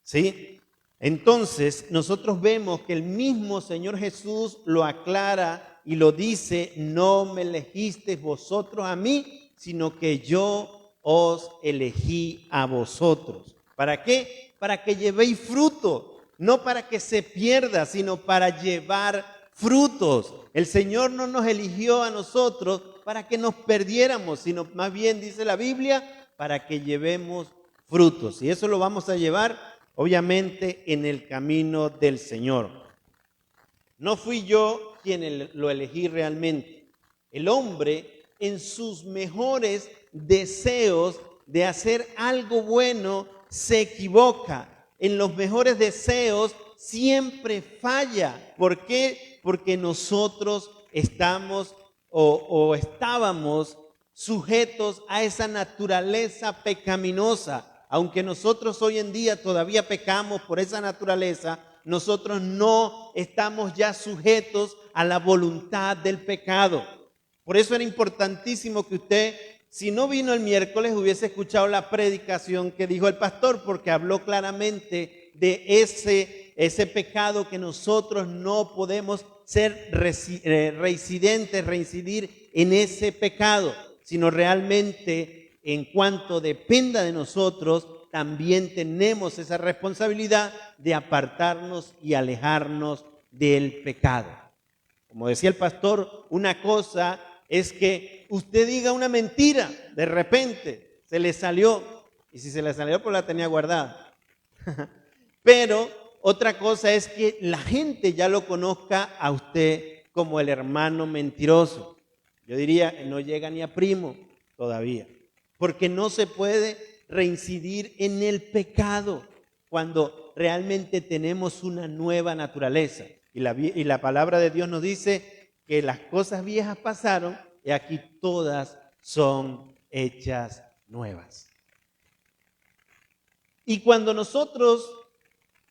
¿Sí? Entonces, nosotros vemos que el mismo Señor Jesús lo aclara y lo dice: no me elegisteis vosotros a mí, sino que yo os elegí a vosotros. ¿Para qué? Para que llevéis fruto, no para que se pierda, sino para llevar frutos. El Señor no nos eligió a nosotros para que nos perdiéramos, sino más bien, dice la Biblia, para que llevemos frutos. Y eso lo vamos a llevar, obviamente, en el camino del Señor. No fui yo quien lo elegí realmente. El hombre, en sus mejores deseos de hacer algo bueno, se equivoca. En los mejores deseos siempre falla. ¿Por qué? Porque nosotros estamos estábamos sujetos a esa naturaleza pecaminosa. Aunque nosotros hoy en día todavía pecamos por esa naturaleza, nosotros no estamos ya sujetos a la voluntad del pecado. Por eso era importantísimo que usted, si no vino el miércoles, hubiese escuchado la predicación que dijo el pastor, porque habló claramente de ese pecado que nosotros no podemos ser reincidir en ese pecado, sino realmente en cuanto dependa de nosotros, también tenemos esa responsabilidad de apartarnos y alejarnos del pecado. Como decía el pastor, una cosa es que usted diga una mentira, de repente se le salió, y si se le salió pues la tenía guardada. Pero otra cosa es que la gente ya lo conozca a usted como el hermano mentiroso. Yo diría que no llega ni a primo todavía, porque no se puede reincidir en el pecado cuando realmente tenemos una nueva naturaleza. Y la palabra de Dios nos dice que las cosas viejas pasaron y aquí todas son hechas nuevas. Y cuando nosotros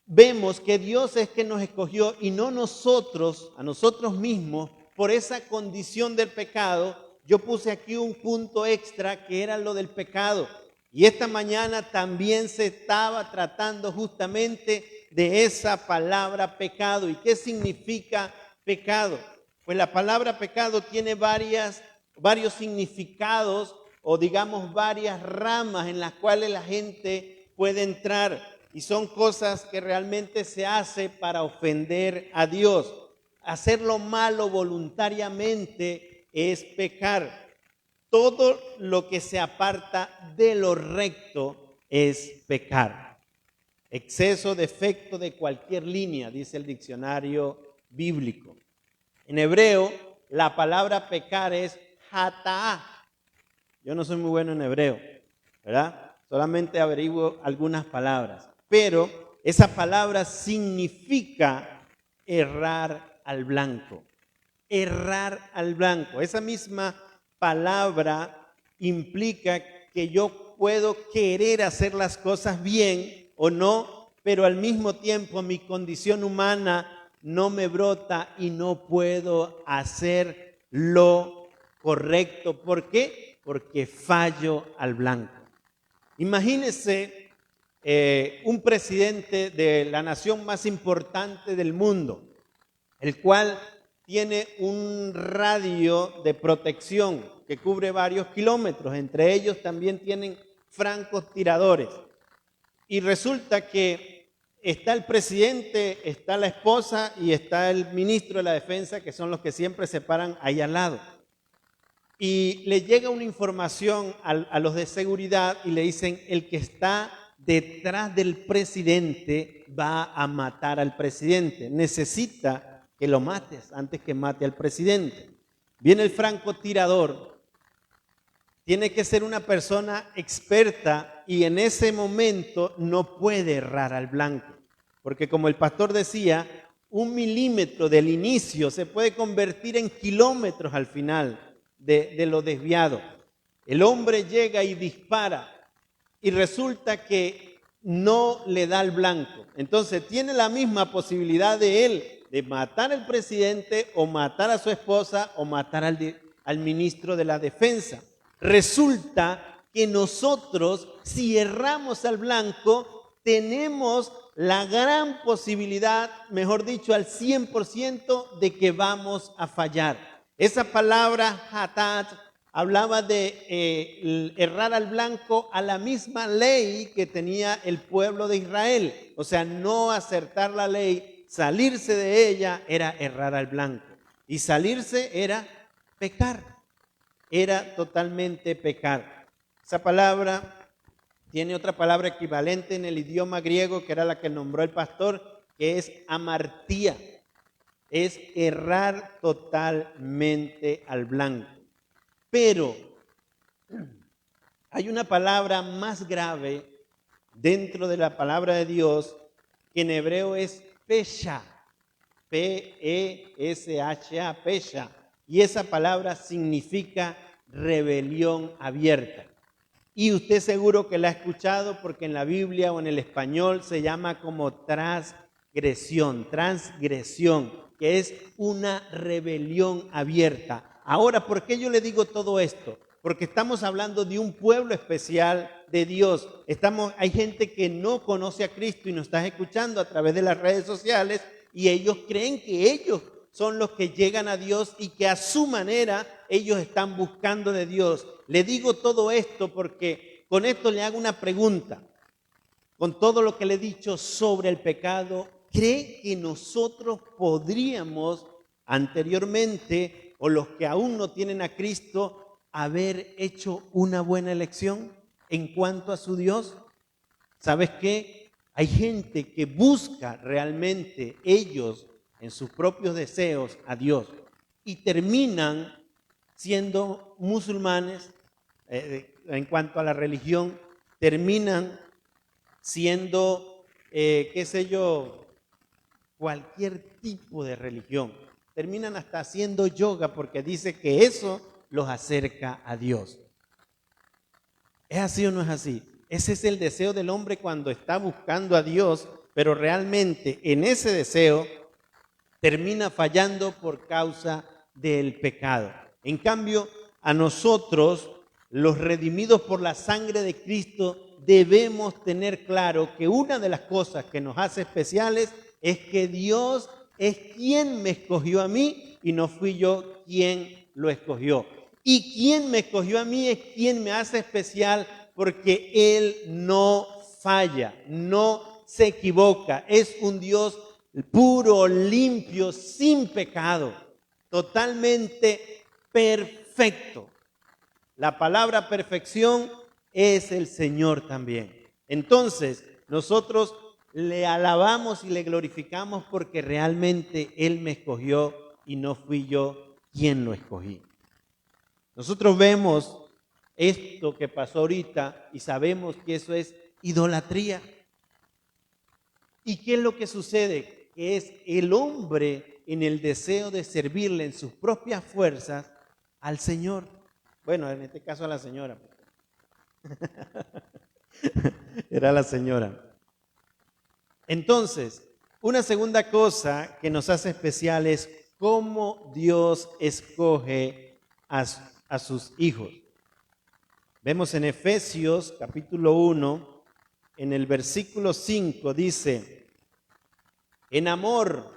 vemos que Dios es que nos escogió y no nosotros, a nosotros mismos, por esa condición del pecado, yo puse aquí un punto extra que era lo del pecado. Y esta mañana también se estaba tratando justamente de esa palabra pecado. ¿Y qué significa pecado? Pues la palabra pecado tiene varios significados o digamos varias ramas en las cuales la gente puede entrar. Y son cosas que realmente se hace para ofender a Dios. Hacer lo malo voluntariamente es pecar. Todo lo que se aparta de lo recto es pecar. Exceso, defecto de cualquier línea, dice el diccionario bíblico. En hebreo, la palabra pecar es hata'ah. Yo no soy muy bueno en hebreo, ¿verdad? Solamente averiguo algunas palabras. Pero esa palabra significa errar al blanco. Errar al blanco. Esa misma palabra implica que yo puedo querer hacer las cosas bien o no, pero al mismo tiempo mi condición humana no me brota y no puedo hacer lo correcto. ¿Por qué? Porque fallo al blanco. Imagínese un presidente de la nación más importante del mundo, el cual tiene un radio de protección que cubre varios kilómetros. Entre ellos también tienen francotiradores. Y resulta que está el presidente, está la esposa y está el ministro de la defensa, que son los que siempre se paran ahí al lado. Y le llega una información a los de seguridad y le dicen: el que está detrás del presidente va a matar al presidente. Necesita que lo mates antes que mate al presidente. Viene el francotirador, tiene que ser una persona experta y en ese momento no puede errar al blanco. Porque como el pastor decía, 1 milímetro del inicio se puede convertir en kilómetros al final de lo desviado. El hombre llega y dispara y resulta que no le da al blanco. Entonces tiene la misma posibilidad de él de matar al presidente o matar a su esposa o matar al ministro de la defensa. Resulta que nosotros, si erramos al blanco, tenemos la gran posibilidad, mejor dicho, al 100% de que vamos a fallar. Esa palabra hatat hablaba de errar al blanco a la misma ley que tenía el pueblo de Israel. O sea, no acertar la ley, salirse de ella era errar al blanco. Y salirse era pecar, era totalmente pecar. Esa palabra tiene otra palabra equivalente en el idioma griego, que era la que nombró el pastor, que es amartía. Es errar totalmente al blanco. Pero hay una palabra más grave dentro de la palabra de Dios, que en hebreo es pesha, P-E-S-H-A, pesha. Y esa palabra significa rebelión abierta. Y usted seguro que la ha escuchado porque en la Biblia o en el español se llama como transgresión, que es una rebelión abierta. Ahora, ¿por qué yo le digo todo esto? Porque estamos hablando de un pueblo especial de Dios. Hay gente que no conoce a Cristo y nos está escuchando a través de las redes sociales y ellos creen que ellos son los que llegan a Dios y que a su manera ellos están buscando de Dios. Le digo todo esto porque con esto le hago una pregunta. Con todo lo que le he dicho sobre el pecado, ¿cree que nosotros podríamos anteriormente, o los que aún no tienen a Cristo, haber hecho una buena elección en cuanto a su Dios? ¿Sabes qué? Hay gente que busca realmente ellos en sus propios deseos a Dios y terminan siendo musulmanes, en cuanto a la religión, terminan siendo, cualquier tipo de religión. Terminan hasta haciendo yoga porque dice que eso los acerca a Dios. ¿Es así o no es así? Ese es el deseo del hombre cuando está buscando a Dios, pero realmente en ese deseo termina fallando por causa del pecado. En cambio, a nosotros, los redimidos por la sangre de Cristo, debemos tener claro que una de las cosas que nos hace especiales es que Dios es quien me escogió a mí y no fui yo quien lo escogió. Y quien me escogió a mí es quien me hace especial porque Él no falla, no se equivoca. Es un Dios puro, limpio, sin pecado, totalmente perfecto. La palabra perfección es el Señor también. Entonces, nosotros le alabamos y le glorificamos porque realmente Él me escogió y no fui yo quien lo escogí. Nosotros vemos esto que pasó ahorita y sabemos que eso es idolatría. ¿Y qué es lo que sucede? Que es el hombre en el deseo de servirle en sus propias fuerzas al Señor. Bueno, en este caso a la señora. Era la señora. Entonces, una segunda cosa que nos hace especial es cómo Dios escoge a sus hijos. Vemos en Efesios capítulo 1, en el versículo 5 dice: en amor,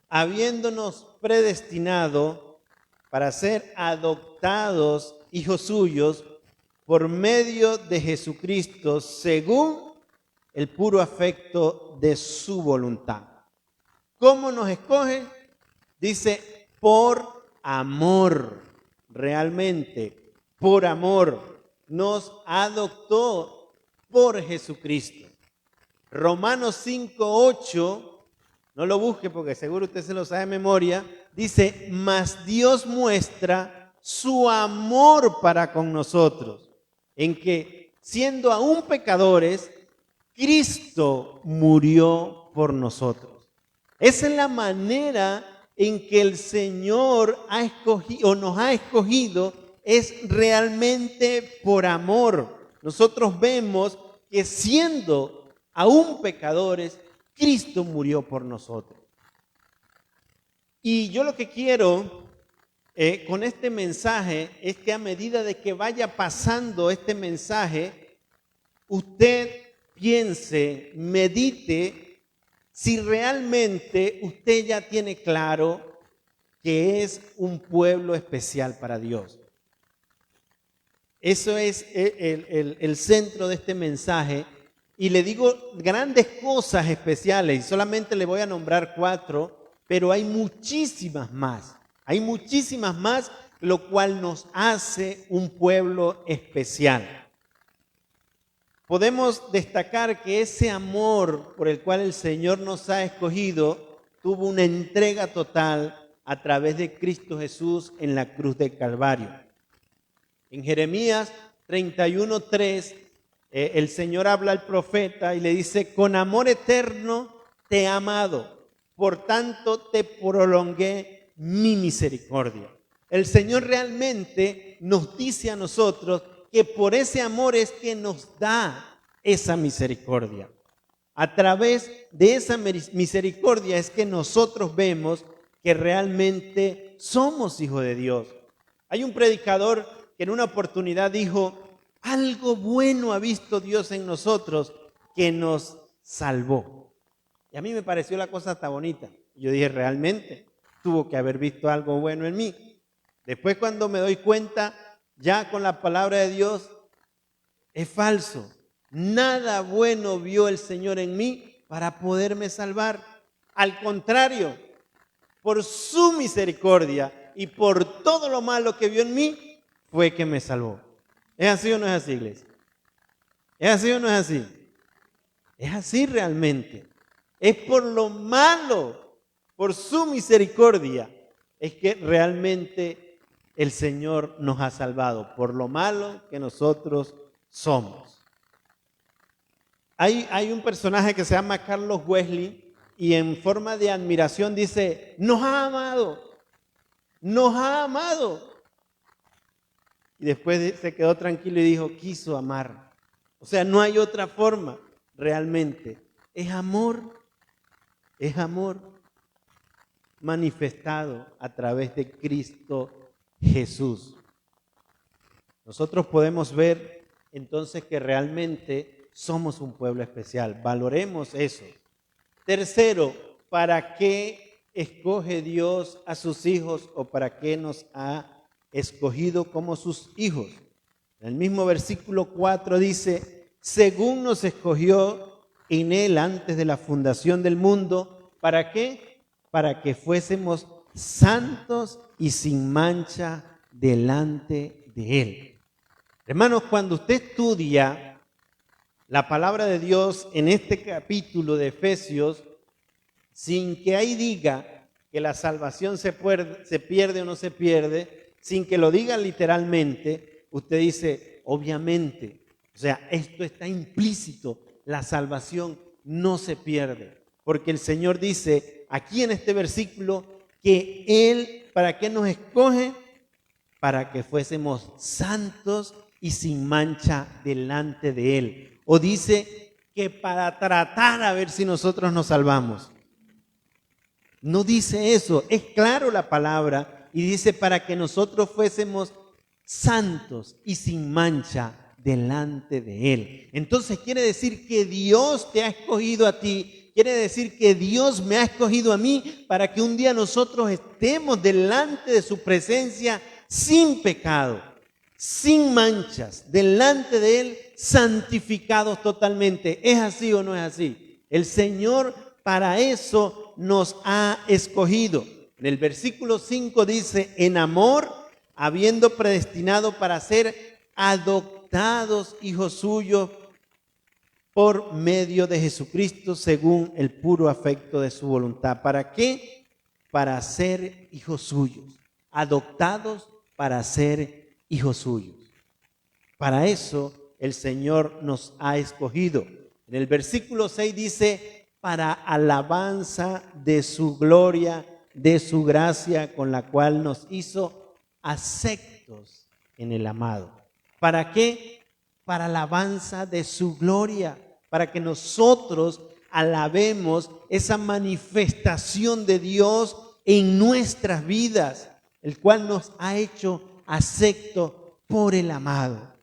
habiéndonos predestinado para ser adoptados hijos suyos por medio de Jesucristo, según el puro afecto de su voluntad. ¿Cómo nos escoge? Dice, por amor, realmente, por amor. Nos adoptó por Jesucristo. Romanos 5:8, no lo busque porque seguro usted se lo sabe de memoria, dice, mas Dios muestra su amor para con nosotros, en que siendo aún pecadores, Cristo murió por nosotros. Esa es la manera en que el Señor ha escogido o nos ha escogido, es realmente por amor. Nosotros vemos que siendo aún pecadores, Cristo murió por nosotros. Y yo lo que quiero con este mensaje es que a medida de que vaya pasando este mensaje, usted piense, medite si realmente usted ya tiene claro que es un pueblo especial para Dios. Eso es el centro de este mensaje. Y le digo grandes cosas especiales, y solamente le voy a nombrar 4, pero hay muchísimas más. Hay muchísimas más, lo cual nos hace un pueblo especial. Podemos destacar que ese amor por el cual el Señor nos ha escogido tuvo una entrega total a través de Cristo Jesús en la cruz del Calvario. En Jeremías 31:3, el Señor habla al profeta y le dice: con amor eterno te he amado, por tanto te prolongué mi misericordia. El Señor realmente nos dice a nosotros que por ese amor es que nos da esa misericordia. A través de esa misericordia es que nosotros vemos que realmente somos hijos de Dios. Hay un predicador que en una oportunidad dijo: algo bueno ha visto Dios en nosotros, que nos salvó. Y a mí me pareció la cosa tan bonita. Yo dije, realmente tuvo que haber visto algo bueno en mí. Después, cuando me doy cuenta, ya con la palabra de Dios, es falso. Nada bueno vio el Señor en mí para poderme salvar. Al contrario, por su misericordia y por todo lo malo que vio en mí, fue que me salvó. ¿Es así o no es así, iglesia? ¿Es así o no es así? Es así realmente. Es por lo malo, por su misericordia, es que realmente el Señor nos ha salvado, por lo malo que nosotros somos. Hay un personaje que se llama Carlos Wesley y en forma de admiración dice: nos ha amado, nos ha amado. Y después se quedó tranquilo y dijo: quiso amar. O sea, no hay otra forma realmente. Es amor manifestado a través de Cristo Jesús. Nosotros podemos ver entonces que realmente somos un pueblo especial. Valoremos eso. Tercero, ¿para qué escoge Dios a sus hijos o para qué nos ha escogido como sus hijos? En el mismo versículo 4 dice: según nos escogió en Él antes de la fundación del mundo. ¿Para qué? Para que fuésemos santos y sin mancha delante de Él. Hermanos, cuando usted estudia la palabra de Dios en este capítulo de Efesios, sin que ahí diga que la salvación se pierde o no se pierde, sin que lo diga literalmente, usted dice, obviamente, o sea, esto está implícito, la salvación no se pierde, porque el Señor dice aquí en este versículo que Él, ¿para qué nos escoge? Para que fuésemos santos y sin mancha delante de Él. O dice que para tratar a ver si nosotros nos salvamos. No dice eso, es claro la palabra y dice para que nosotros fuésemos santos y sin mancha delante de Él. Entonces quiere decir que Dios te ha escogido a ti, quiere decir que Dios me ha escogido a mí para que un día nosotros estemos delante de su presencia sin pecado, sin manchas, delante de Él santificados totalmente. ¿Es así o no es así? El Señor para eso nos ha escogido. En el versículo 5 dice, en amor, habiendo predestinado para ser adoptados hijos suyos por medio de Jesucristo, según el puro afecto de su voluntad. ¿Para qué? Para ser hijos suyos, adoptados para ser hijos suyos. Para eso el Señor nos ha escogido. En el versículo 6 dice, para alabanza de su gloria, de su gracia, con la cual nos hizo aceptos en el amado. ¿Para qué? Para alabanza de su gloria, para que nosotros alabemos esa manifestación de Dios en nuestras vidas. el cual nos ha hecho acepto por el amado.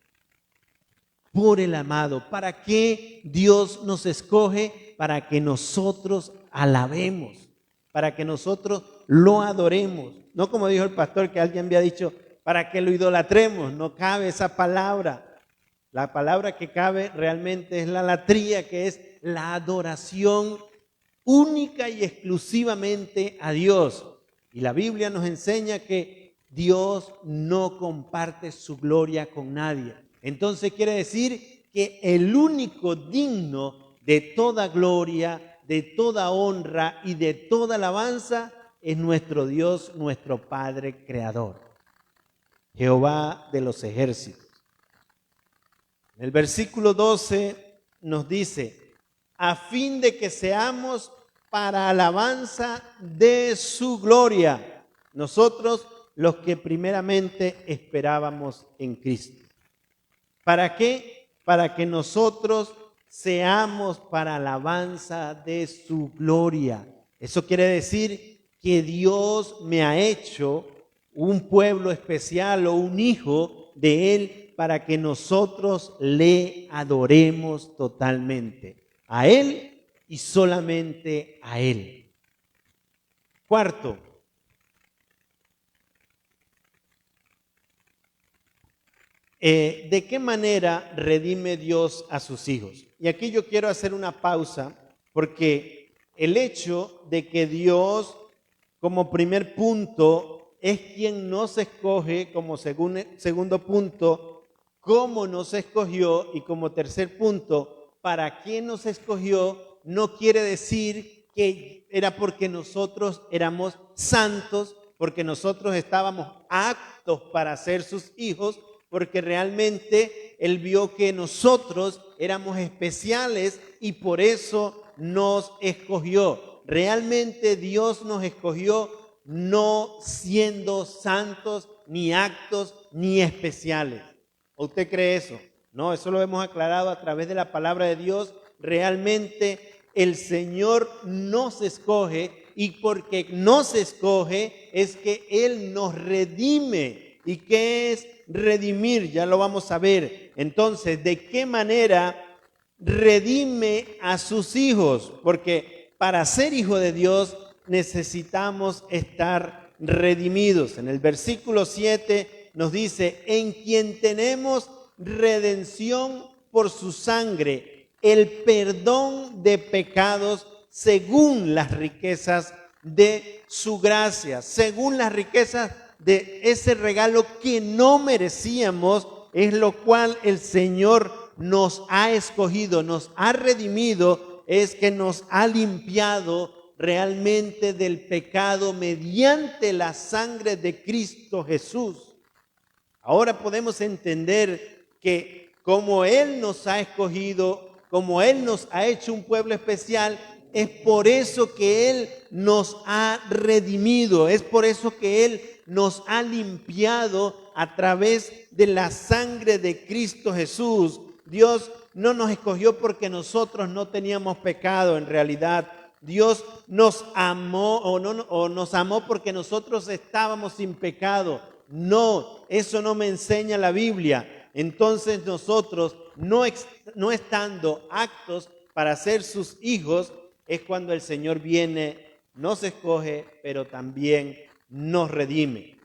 Por el amado. ¿Para qué Dios nos escoge? Para que nosotros alabemos, para que nosotros lo adoremos. No como dijo el pastor, que alguien había dicho, para que lo idolatremos. No cabe esa palabra. La palabra que cabe realmente es la latría, que es la adoración única y exclusivamente a Dios. Y la Biblia nos enseña que Dios no comparte su gloria con nadie. Entonces quiere decir que el único digno de toda gloria, de toda honra y de toda alabanza es nuestro Dios, nuestro Padre Creador, Jehová de los ejércitos. En el versículo 12 nos dice, a fin de que seamos para alabanza de su gloria, nosotros los que primeramente esperábamos en Cristo. ¿Para qué? Para que nosotros seamos para alabanza de su gloria. Eso quiere decir que Dios me ha hecho un pueblo especial o un hijo de Él para que nosotros le adoremos totalmente. A Él y solamente a Él. Cuarto, ¿de qué manera redime Dios a sus hijos? Y aquí yo quiero hacer una pausa, porque el hecho de que Dios, como primer punto, es quien nos escoge, como segundo punto, cómo nos escogió, y como tercer punto, para qué nos escogió, no quiere decir que era porque nosotros éramos santos, porque nosotros estábamos aptos para ser sus hijos, porque realmente Él vio que nosotros éramos especiales y por eso nos escogió. Realmente Dios nos escogió no siendo santos, ni aptos, ni especiales. ¿O usted cree eso? No, eso lo hemos aclarado a través de la palabra de Dios. Realmente el Señor nos escoge, y porque nos escoge es que Él nos redime. ¿Y qué es redimir? Ya lo vamos a ver. Entonces, ¿de qué manera redime a sus hijos? Porque para ser hijo de Dios necesitamos estar redimidos. En el versículo 7 nos dice, en quien tenemos redención por su sangre, el perdón de pecados según las riquezas de su gracia, según las riquezas de ese regalo que no merecíamos, es lo cual el Señor nos ha escogido, nos ha redimido, es que nos ha limpiado realmente del pecado mediante la sangre de Cristo Jesús. Ahora podemos entender que como Él nos ha escogido, como Él nos ha hecho un pueblo especial, es por eso que Él nos ha redimido, es por eso que Él nos ha limpiado a través de la sangre de Cristo Jesús. Dios no nos escogió porque nosotros no teníamos pecado en realidad. Dios nos amó o nos amó porque nosotros estábamos sin pecado. No, eso no me enseña la Biblia. Entonces nosotros, no estando aptos para ser sus hijos, es cuando el Señor viene, nos escoge, pero también nos redime.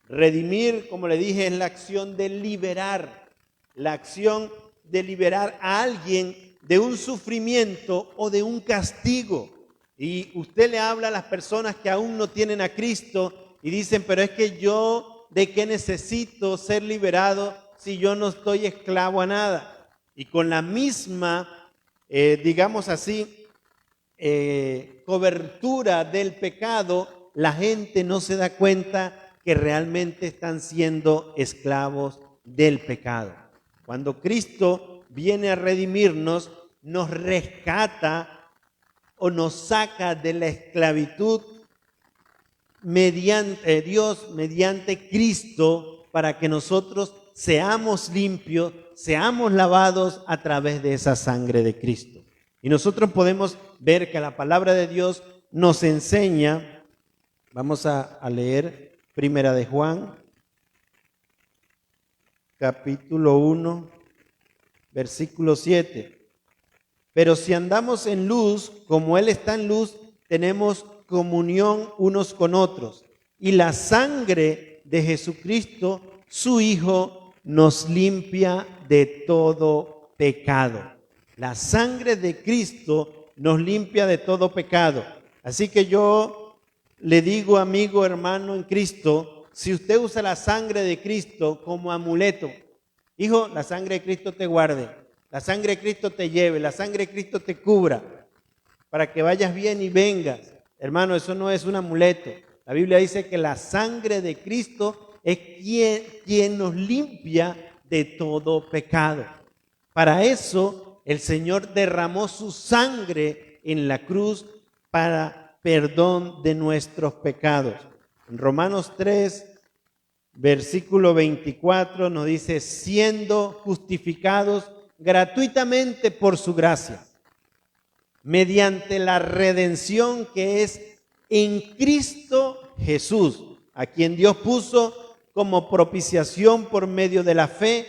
Redimir, como le dije, es la acción de liberar. La acción de liberar a alguien de un sufrimiento o de un castigo. Y usted le habla a las personas que aún no tienen a Cristo y dicen, pero es que yo, ¿de qué necesito ser liberado si yo no estoy esclavo a nada? Y con la misma, digamos así, cobertura del pecado, la gente no se da cuenta que realmente están siendo esclavos del pecado. Cuando Cristo viene a redimirnos, nos rescata o nos saca de la esclavitud mediante Dios, mediante Cristo, para que nosotros seamos limpios, seamos lavados a través de esa sangre de Cristo. Y nosotros podemos ver que la palabra de Dios nos enseña, vamos a leer Primera de Juan, capítulo 1, versículo 7. Pero si andamos en luz, como Él está en luz, tenemos comunión unos con otros. Y la sangre de Jesucristo, su Hijo, nos limpia de todo pecado. La sangre de Cristo nos limpia de todo pecado. Así que yo le digo, amigo, hermano en Cristo, si usted usa la sangre de Cristo como amuleto, hijo, la sangre de Cristo te guarde, la sangre de Cristo te lleve, la sangre de Cristo te cubra, para que vayas bien y vengas. Hermano, eso no es un amuleto. La Biblia dice que la sangre de Cristo es quien nos limpia de todo pecado. Para eso el Señor derramó su sangre en la cruz para perdón de nuestros pecados. En Romanos 3, versículo 24 nos dice, siendo justificados gratuitamente por su gracia, mediante la redención que es en Cristo Jesús, a quien Dios puso como propiciación por medio de la fe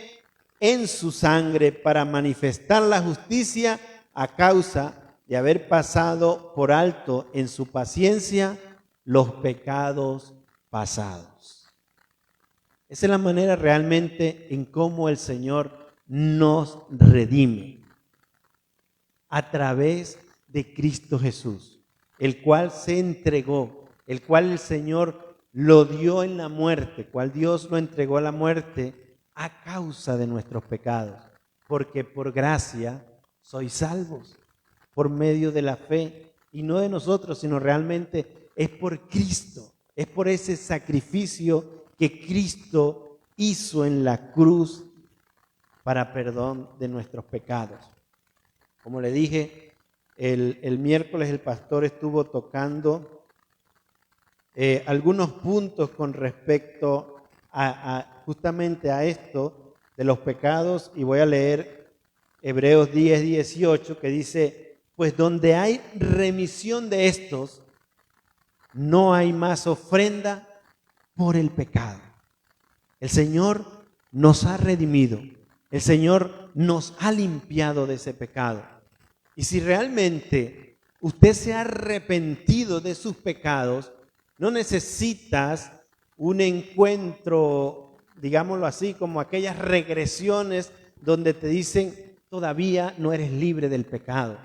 en su sangre para manifestar la justicia a causa de haber pasado por alto en su paciencia los pecados pasados. Esa es la manera realmente en cómo el Señor nos redime, a través de Cristo Jesús, el cual se entregó, el cual el Señor lo dio en la muerte, cual Dios lo entregó a la muerte a causa de nuestros pecados, porque por gracia sois salvos, por medio de la fe, y no de nosotros, sino realmente es por Cristo, es por ese sacrificio que Cristo hizo en la cruz para perdón de nuestros pecados. Como le dije, el miércoles el pastor estuvo tocando algunos puntos con respecto justamente a esto de los pecados, y voy a leer Hebreos 10, 18, que dice, pues donde hay remisión de estos, no hay más ofrenda por el pecado. El Señor nos ha redimido, el Señor nos ha limpiado de ese pecado. Y si realmente usted se ha arrepentido de sus pecados, no necesitas un encuentro, digámoslo así, como aquellas regresiones donde te dicen, todavía no eres libre del pecado.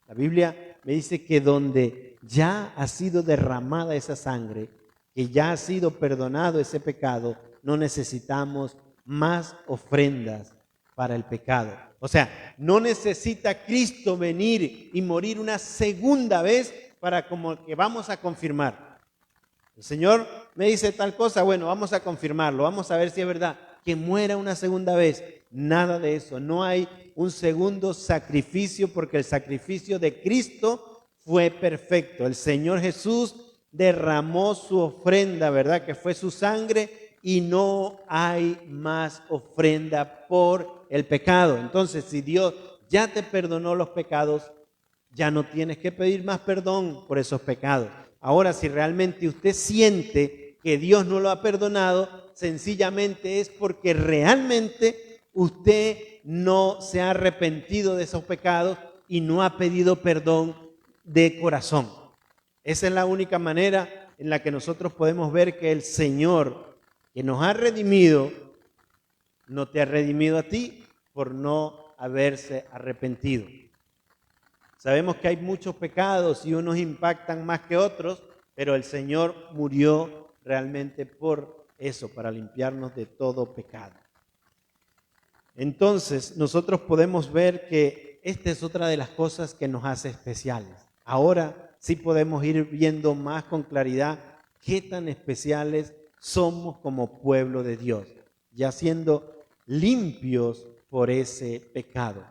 La Biblia me dice que donde ya ha sido derramada esa sangre, que ya ha sido perdonado ese pecado, no necesitamos más ofrendas para el pecado. O sea, no necesita Cristo venir y morir una segunda vez para como que vamos a confirmar. El Señor me dice tal cosa, bueno, vamos a confirmarlo, vamos a ver si es verdad, que muera una segunda vez. Nada de eso, no hay un segundo sacrificio, porque el sacrificio de Cristo fue perfecto. El Señor Jesús derramó su ofrenda, ¿verdad? Que fue su sangre, y no hay más ofrenda por el pecado. Entonces, si Dios ya te perdonó los pecados, ya no tienes que pedir más perdón por esos pecados. Ahora, si realmente usted siente que Dios no lo ha perdonado, sencillamente es porque realmente usted no se ha arrepentido de esos pecados y no ha pedido perdón de corazón. Esa es la única manera en la que nosotros podemos ver que el Señor, que nos ha redimido, no te ha redimido a ti por no haberse arrepentido. Sabemos que hay muchos pecados y unos impactan más que otros, pero el Señor murió realmente por eso, para limpiarnos de todo pecado. Entonces, nosotros podemos ver que esta es otra de las cosas que nos hace especiales. Ahora sí podemos ir viendo más con claridad qué tan especiales somos como pueblo de Dios, ya siendo limpios por ese pecado.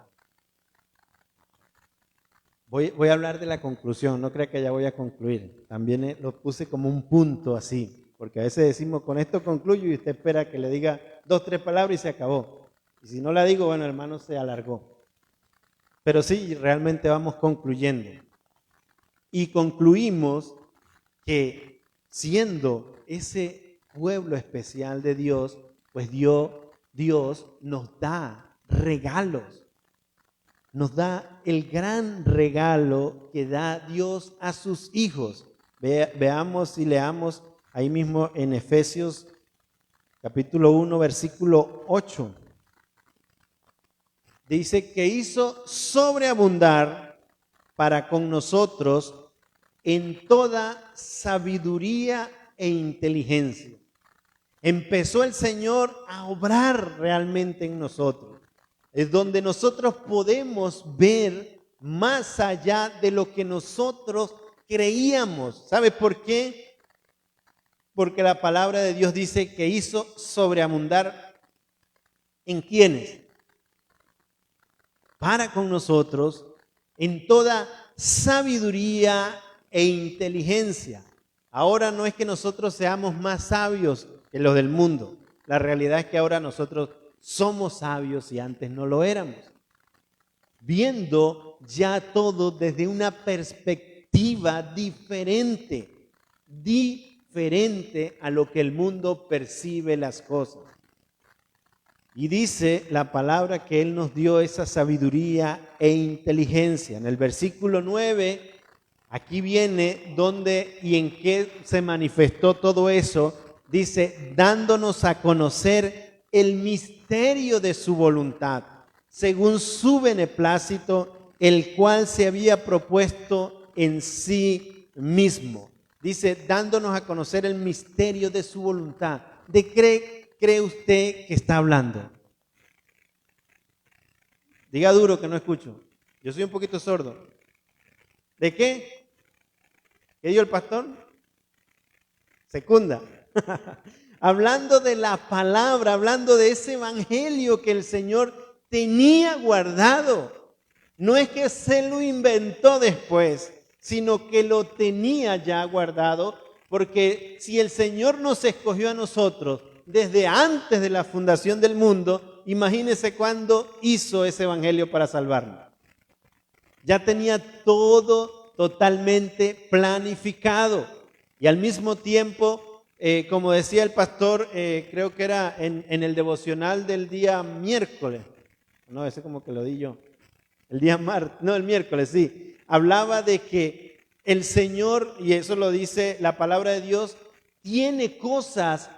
Voy a hablar de la conclusión, no crea que ya voy a concluir. También lo puse como un punto así, porque a veces decimos, con esto concluyo, y usted espera que le diga 2, 3 palabras y se acabó. Y si no la digo, bueno, hermano, se alargó. Pero sí, realmente vamos concluyendo. Y concluimos que siendo ese pueblo especial de Dios, pues Dios nos da regalos. Nos da el gran regalo que da Dios a sus hijos. Veamos y leamos ahí mismo en Efesios capítulo 1, versículo 8. Dice que hizo sobreabundar para con nosotros en toda sabiduría e inteligencia. Empezó el Señor a obrar realmente en nosotros. Es donde nosotros podemos ver más allá de lo que nosotros creíamos. ¿Sabe por qué? Porque la palabra de Dios dice que hizo sobreabundar ¿en quiénes? Para con nosotros en toda sabiduría e inteligencia. Ahora no es que nosotros seamos más sabios que los del mundo. La realidad es que ahora nosotros somos sabios y antes no lo éramos. Viendo ya todo desde una perspectiva diferente a lo que el mundo percibe las cosas. Y dice la palabra que Él nos dio esa sabiduría e inteligencia. En el versículo 9, aquí viene donde y en qué se manifestó todo eso. Dice, dándonos a conocer el misterio de su voluntad, según su beneplácito, el cual se había propuesto en sí mismo. Dice, dándonos a conocer el misterio de su voluntad. ¿De qué cree usted que está hablando? Diga duro que no escucho. Yo soy un poquito sordo. ¿De qué? ¿Qué dijo el pastor? Secunda. Hablando de la palabra, hablando de ese evangelio que el Señor tenía guardado. No es que se lo inventó después, sino que lo tenía ya guardado, porque si el Señor nos escogió a nosotros desde antes de la fundación del mundo, imagínese cuándo hizo ese evangelio para salvarnos. Ya tenía todo totalmente planificado y al mismo tiempo, como decía el pastor, creo que era en el devocional del día miércoles, no, ese como que lo di yo, el miércoles, sí, hablaba de que el Señor, y eso lo dice la palabra de Dios, tiene cosas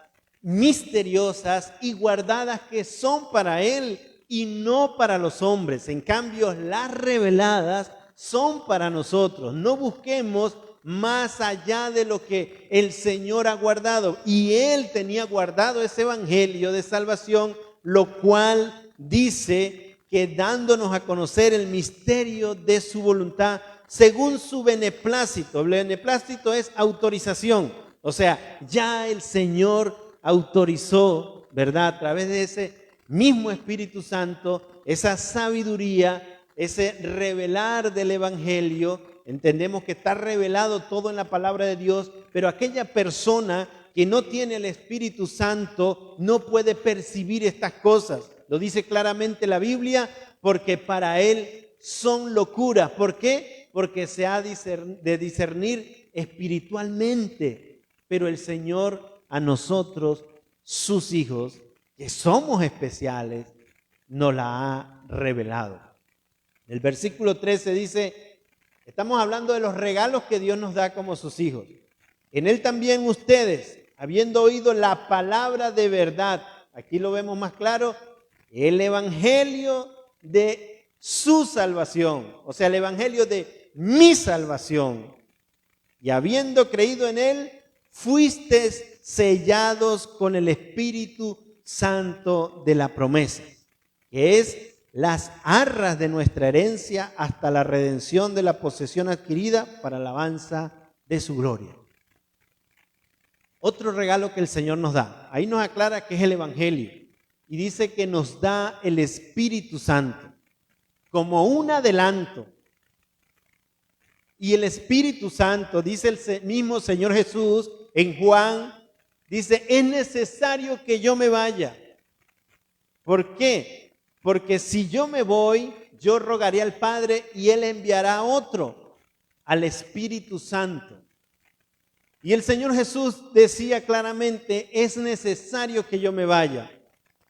misteriosas y guardadas que son para Él y no para los hombres. En cambio, las reveladas son para nosotros. No busquemos más allá de lo que el Señor ha guardado. Y Él tenía guardado ese evangelio de salvación, lo cual dice que dándonos a conocer el misterio de su voluntad, según su beneplácito. El beneplácito es autorización. O sea, ya el Señor autorizó, ¿verdad? A través de ese mismo Espíritu Santo, esa sabiduría, ese revelar del evangelio. Entendemos que está revelado todo en la palabra de Dios, pero aquella persona que no tiene el Espíritu Santo no puede percibir estas cosas. Lo dice claramente la Biblia, porque para él son locuras. ¿Por qué? Porque se ha de discernir espiritualmente. Pero el Señor a nosotros, sus hijos, que somos especiales, nos la ha revelado. El versículo 13 dice, estamos hablando de los regalos que Dios nos da como sus hijos. En Él también ustedes, habiendo oído la palabra de verdad, aquí lo vemos más claro, el evangelio de su salvación, o sea, el evangelio de mi salvación, y habiendo creído en Él, fuisteis sellados con el Espíritu Santo de la promesa, que es las arras de nuestra herencia hasta la redención de la posesión adquirida para alabanza de su gloria. Otro regalo que el Señor nos da, ahí nos aclara que es el evangelio y dice que nos da el Espíritu Santo como un adelanto. Y el Espíritu Santo, dice el mismo Señor Jesús en Juan, dice, es necesario que yo me vaya. ¿Por qué? Porque si yo me voy, yo rogaré al Padre y Él enviará a otro, al Espíritu Santo. Y el Señor Jesús decía claramente, es necesario que yo me vaya.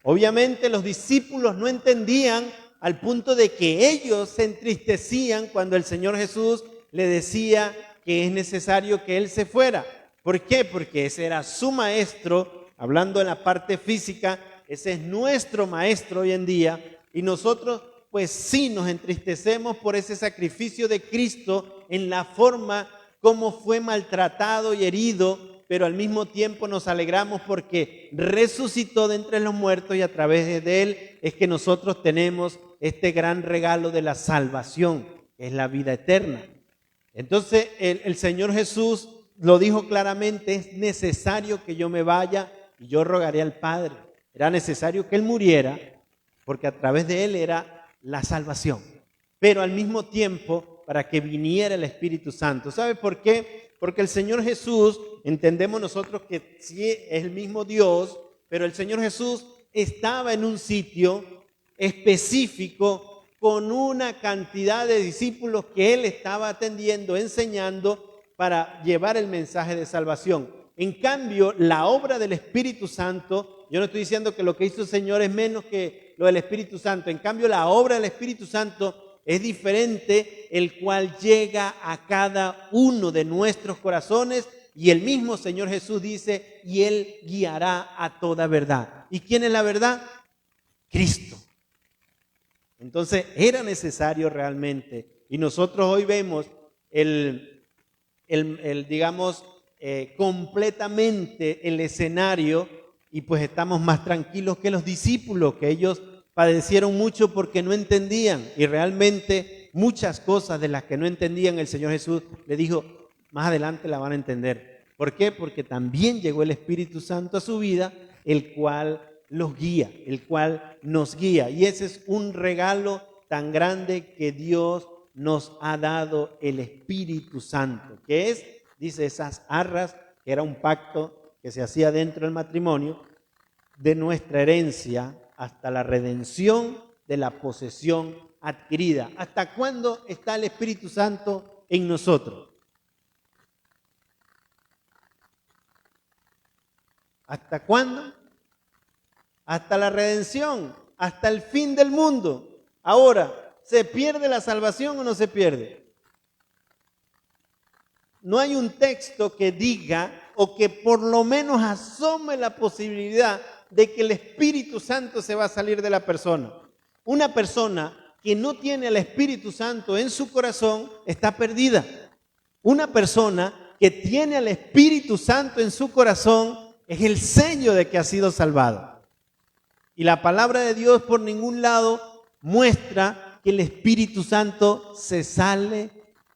Obviamente los discípulos no entendían al punto de que ellos se entristecían cuando el Señor Jesús le decía que es necesario que Él se fuera. ¿Por qué? Porque ese era su maestro, hablando en la parte física, ese es nuestro maestro hoy en día, y nosotros pues sí nos entristecemos por ese sacrificio de Cristo en la forma como fue maltratado y herido, pero al mismo tiempo nos alegramos porque resucitó de entre los muertos y a través de Él es que nosotros tenemos este gran regalo de la salvación, que es la vida eterna. Entonces el Señor Jesús lo dijo claramente, es necesario que yo me vaya y yo rogaré al Padre. Era necesario que Él muriera porque a través de Él era la salvación, pero al mismo tiempo para que viniera el Espíritu Santo. ¿Sabe por qué? Porque el Señor Jesús, entendemos nosotros que sí es el mismo Dios, pero el Señor Jesús estaba en un sitio específico con una cantidad de discípulos que Él estaba atendiendo, enseñando para llevar el mensaje de salvación. En cambio, la obra del Espíritu Santo, yo no estoy diciendo que lo que hizo el Señor es menos que lo del Espíritu Santo. En cambio, la obra del Espíritu Santo es diferente, el cual llega a cada uno de nuestros corazones y el mismo Señor Jesús dice, y Él guiará a toda verdad. ¿Y quién es la verdad? Cristo. Entonces era necesario realmente, y nosotros hoy vemos digamos, completamente el escenario y pues estamos más tranquilos que los discípulos, que ellos padecieron mucho porque no entendían y realmente muchas cosas de las que no entendían el Señor Jesús le dijo, más adelante la van a entender. ¿Por qué? Porque también llegó el Espíritu Santo a su vida, el cual los guía, el cual nos guía. Y ese es un regalo tan grande que Dios nos ha dado, el Espíritu Santo, que es, dice, esas arras, que era un pacto que se hacía dentro del matrimonio, de nuestra herencia hasta la redención de la posesión adquirida. ¿Hasta cuándo está el Espíritu Santo en nosotros? ¿Hasta cuándo? Hasta la redención, hasta el fin del mundo. Ahora, ¿se pierde la salvación o no se pierde? No hay un texto que diga o que por lo menos asome la posibilidad de que el Espíritu Santo se va a salir de la persona. Una persona que no tiene al Espíritu Santo en su corazón está perdida. Una persona que tiene al Espíritu Santo en su corazón es el sello de que ha sido salvado. Y la palabra de Dios por ningún lado muestra que el Espíritu Santo se sale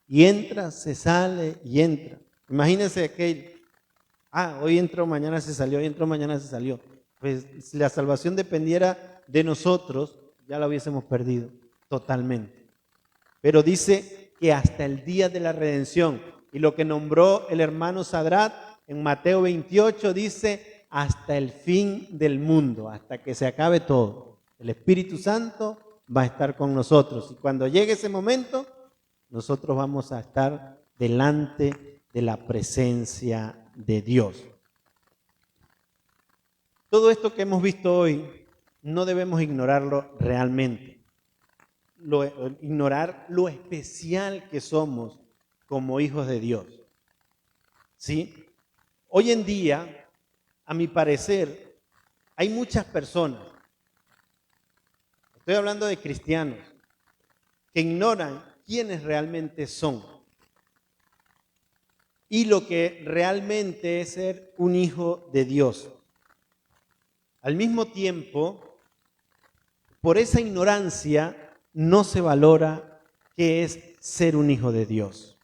y entra, se sale y entra. Imagínense aquel, hoy entró, mañana se salió, hoy entró, mañana se salió. Pues si la salvación dependiera de nosotros, ya la hubiésemos perdido totalmente. Pero dice que hasta el día de la redención, y lo que nombró el hermano Sadrat en Mateo 28 dice, hasta el fin del mundo, hasta que se acabe todo. El Espíritu Santo va a estar con nosotros. Y cuando llegue ese momento, nosotros vamos a estar delante de la presencia de Dios. Todo esto que hemos visto hoy, no debemos ignorarlo realmente. Ignorar lo especial que somos como hijos de Dios. ¿Sí? Hoy en día, a mi parecer, hay muchas personas, estoy hablando de cristianos, que ignoran quiénes realmente son y lo que realmente es ser un hijo de Dios. Al mismo tiempo, por esa ignorancia no se valora qué es ser un hijo de Dios.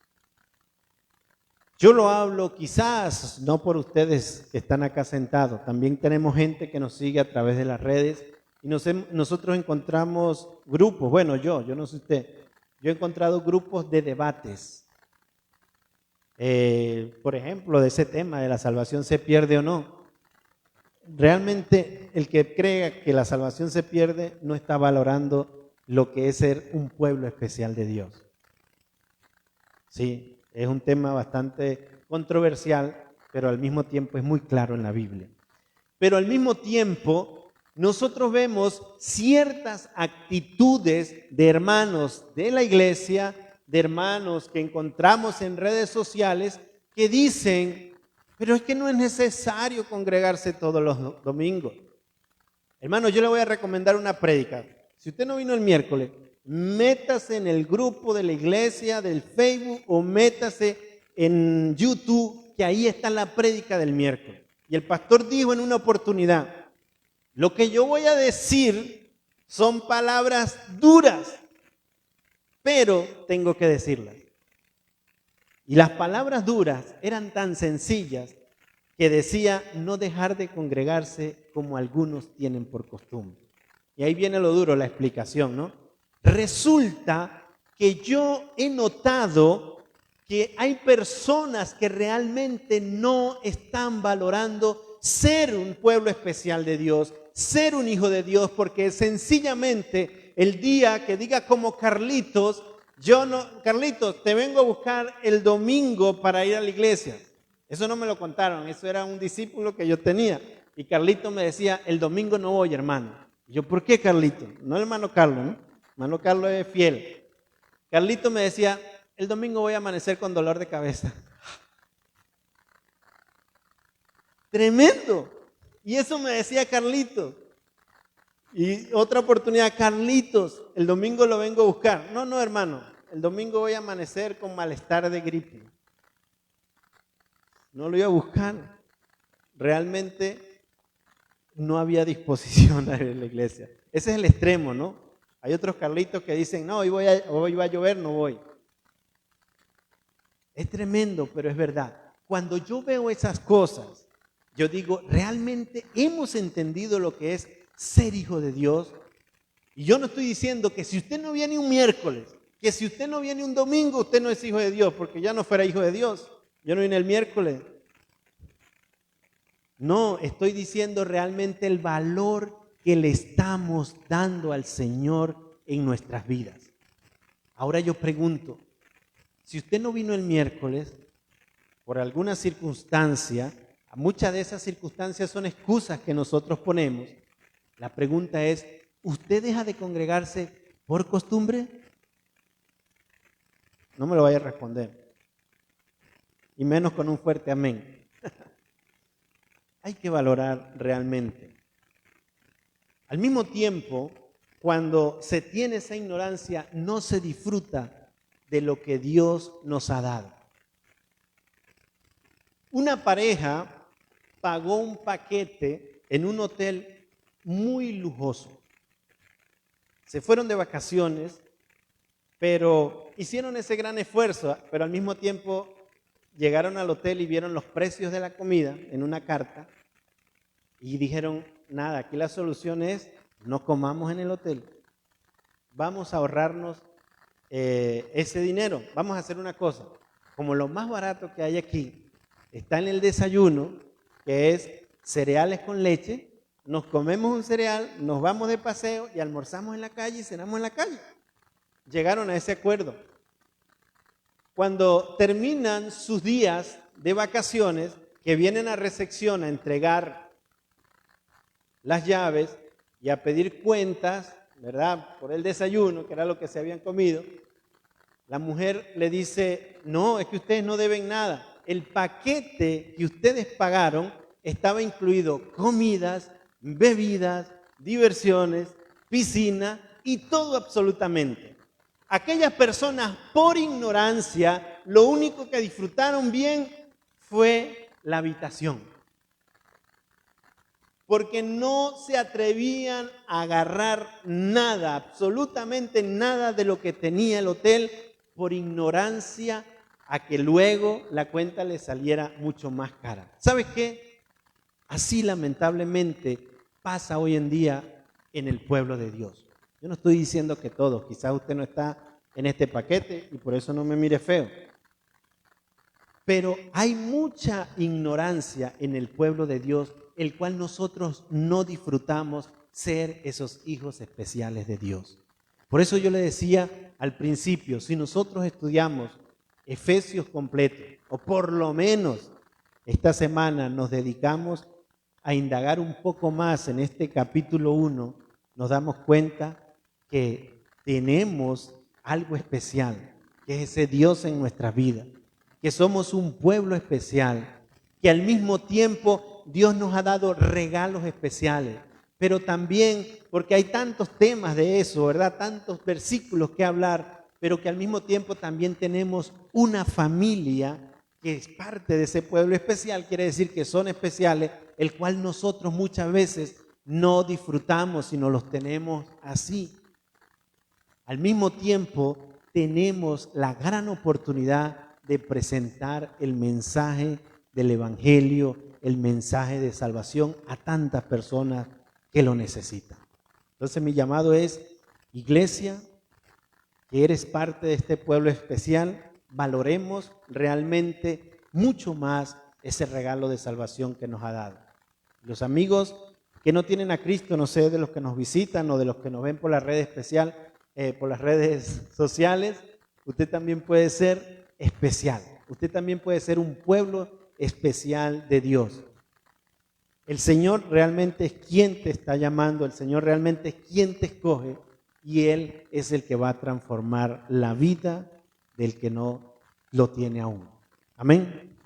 Yo lo hablo quizás no por ustedes que están acá sentados, también tenemos gente que nos sigue a través de las redes y nosotros encontramos grupos, bueno yo no sé usted, yo he encontrado grupos de debates, por ejemplo, de ese tema de la salvación se pierde o no. Realmente el que crea que la salvación se pierde no está valorando lo que es ser un pueblo especial de Dios. Sí, es un tema bastante controversial pero al mismo tiempo es muy claro en la Biblia. Pero al mismo tiempo, nosotros vemos ciertas actitudes de hermanos de la iglesia, de hermanos que encontramos en redes sociales, que dicen, pero es que no es necesario congregarse todos los domingos. Hermano, yo le voy a recomendar una prédica. Si usted no vino el miércoles, métase en el grupo de la iglesia, del Facebook, o métase en YouTube, que ahí está la prédica del miércoles. Y el pastor dijo en una oportunidad, lo que yo voy a decir son palabras duras, pero tengo que decirlas. Y las palabras duras eran tan sencillas que decía no dejar de congregarse como algunos tienen por costumbre. Y ahí viene lo duro, la explicación, ¿no? Resulta que yo he notado que hay personas que realmente no están valorando ser un pueblo especial de Dios, ser un hijo de Dios, porque sencillamente el día que diga como Carlitos, Carlitos, te vengo a buscar el domingo para ir a la iglesia. Eso no me lo contaron, eso era un discípulo que yo tenía. Y Carlitos me decía, el domingo no voy, hermano. Y yo, ¿por qué, Carlitos? No el hermano Carlos, ¿no? Hermano Carlos es fiel. Carlitos me decía, el domingo voy a amanecer con dolor de cabeza. Tremendo. Y eso me decía Carlitos. Y otra oportunidad, Carlitos, el domingo lo vengo a buscar. No, hermano, el domingo voy a amanecer con malestar de gripe. No lo iba a buscar. Realmente no había disposición a ir a la iglesia. Ese es el extremo, ¿no? Hay otros Carlitos que dicen, no, hoy va a llover, no voy. Es tremendo, pero es verdad. Cuando yo veo esas cosas, yo digo, ¿realmente hemos entendido lo que es ser hijo de Dios? Y yo no estoy diciendo que si usted no viene un miércoles, que si usted no viene un domingo, usted no es hijo de Dios, porque ya no fuera hijo de Dios. Yo no vine el miércoles. No, estoy diciendo realmente el valor que le estamos dando al Señor en nuestras vidas. Ahora yo pregunto, si usted no vino el miércoles, por alguna circunstancia, muchas de esas circunstancias son excusas que nosotros ponemos. La pregunta es, ¿usted deja de congregarse por costumbre? No me lo vaya a responder. Y menos con un fuerte amén. Hay que valorar realmente. Al mismo tiempo, cuando se tiene esa ignorancia, no se disfruta de lo que Dios nos ha dado. Una pareja pagó un paquete en un hotel muy lujoso. Se fueron de vacaciones, pero hicieron ese gran esfuerzo, pero al mismo tiempo llegaron al hotel y vieron los precios de la comida en una carta y dijeron, nada, aquí la solución es no comamos en el hotel, vamos a ahorrarnos ese dinero, vamos a hacer una cosa, como lo más barato que hay aquí está en el desayuno, que es cereales con leche, nos comemos un cereal, nos vamos de paseo y almorzamos en la calle y cenamos en la calle. Llegaron a ese acuerdo. Cuando terminan sus días de vacaciones, que vienen a recepción a entregar las llaves y a pedir cuentas, ¿verdad? Por el desayuno, que era lo que se habían comido, la mujer le dice, no, es que ustedes no deben nada. El paquete que ustedes pagaron estaba incluido comidas, bebidas, diversiones, piscina y todo absolutamente. Aquellas personas por ignorancia, lo único que disfrutaron bien fue la habitación. Porque no se atrevían a agarrar nada, absolutamente nada de lo que tenía el hotel por ignorancia a que luego la cuenta les saliera mucho más cara. ¿Sabes qué? Así lamentablemente pasa hoy en día en el pueblo de Dios. Yo no estoy diciendo que todos, quizás usted no está en este paquete y por eso no me mire feo. Pero hay mucha ignorancia en el pueblo de Dios, el cual nosotros no disfrutamos ser esos hijos especiales de Dios. Por eso yo le decía al principio, si nosotros estudiamos Efesios completo, o por lo menos esta semana nos dedicamos a indagar un poco más en este capítulo 1, nos damos cuenta que tenemos algo especial, que es ese Dios en nuestra vida, que somos un pueblo especial, que al mismo tiempo Dios nos ha dado regalos especiales, pero también, porque hay tantos temas de eso, ¿verdad? Tantos versículos que hablar, pero que al mismo tiempo también tenemos una familia que es parte de ese pueblo especial, quiere decir que son especiales, el cual nosotros muchas veces no disfrutamos, sino los tenemos así. Al mismo tiempo, tenemos la gran oportunidad de presentar el mensaje del Evangelio, el mensaje de salvación a tantas personas que lo necesitan. Entonces mi llamado es, iglesia, que eres parte de este pueblo especial, valoremos realmente mucho más ese regalo de salvación que nos ha dado. Los amigos que no tienen a Cristo, no sé, de los que nos visitan o de los que nos ven por las redes por las redes sociales, usted también puede ser especial. Usted también puede ser un pueblo especial de Dios. El Señor realmente es quien te está llamando, el Señor realmente es quien te escoge y Él es el que va a transformar la vida del que no lo tiene aún. Amén.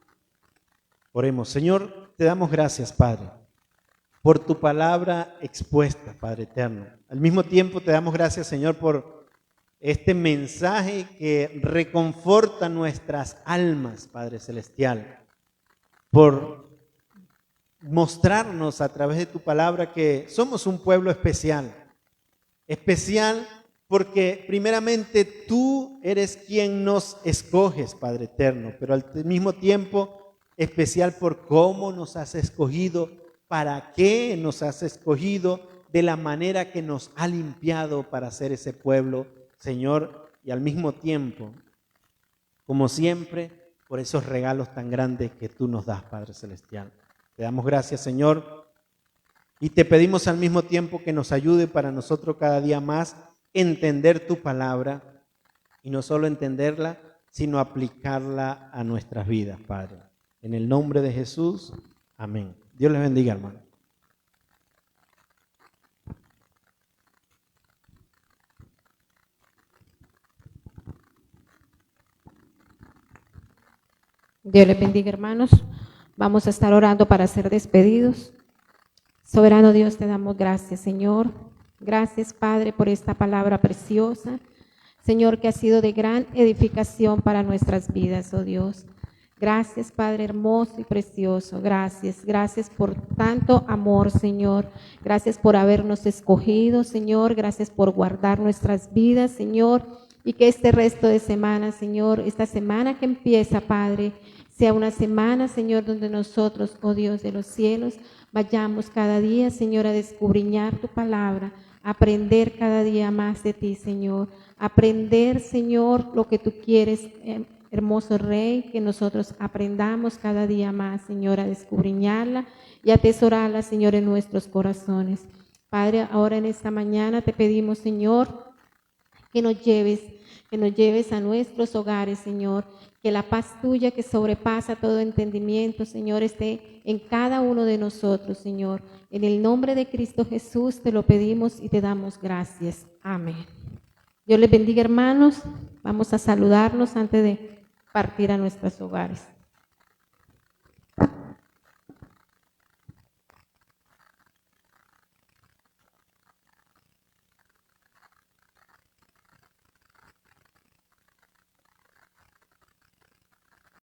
Oremos. Señor, te damos gracias, Padre, por tu palabra expuesta, Padre eterno. Al mismo tiempo te damos gracias, Señor, por este mensaje que reconforta nuestras almas, Padre celestial, por mostrarnos a través de tu palabra que somos un pueblo especial. Especial porque primeramente tú eres quien nos escoges, Padre eterno, pero al mismo tiempo especial por cómo nos has escogido, para qué nos has escogido, de la manera que nos ha limpiado para ser ese pueblo, Señor, y al mismo tiempo, como siempre, por esos regalos tan grandes que tú nos das, Padre celestial. Te damos gracias, Señor, y te pedimos al mismo tiempo que nos ayude para nosotros cada día más entender tu palabra, y no solo entenderla, sino aplicarla a nuestras vidas, Padre. En el nombre de Jesús, amén. Dios les bendiga, hermano. Dios les bendiga, hermanos. Vamos a estar orando para ser despedidos. Soberano Dios, te damos gracias, Señor. Gracias, Padre, por esta palabra preciosa. Señor, que ha sido de gran edificación para nuestras vidas, oh Dios. Gracias, Padre hermoso y precioso. Gracias. Gracias por tanto amor, Señor. Gracias por habernos escogido, Señor. Gracias por guardar nuestras vidas, Señor. Y que este resto de semana, Señor, esta semana que empieza, Padre, sea una semana, Señor, donde nosotros, oh Dios de los cielos, vayamos cada día, Señor, a descubriñar tu palabra, a aprender cada día más de ti, Señor. Aprender, Señor, lo que tú quieres, hermoso Rey, que nosotros aprendamos cada día más, Señor, a descubriñarla y a atesorarla, Señor, en nuestros corazones. Padre, ahora en esta mañana te pedimos, Señor, que nos lleves a nuestros hogares, Señor, que la paz tuya que sobrepasa todo entendimiento, Señor, esté en cada uno de nosotros, Señor. En el nombre de Cristo Jesús te lo pedimos y te damos gracias. Amén. Dios les bendiga, hermanos. Vamos a saludarnos antes de partir a nuestros hogares.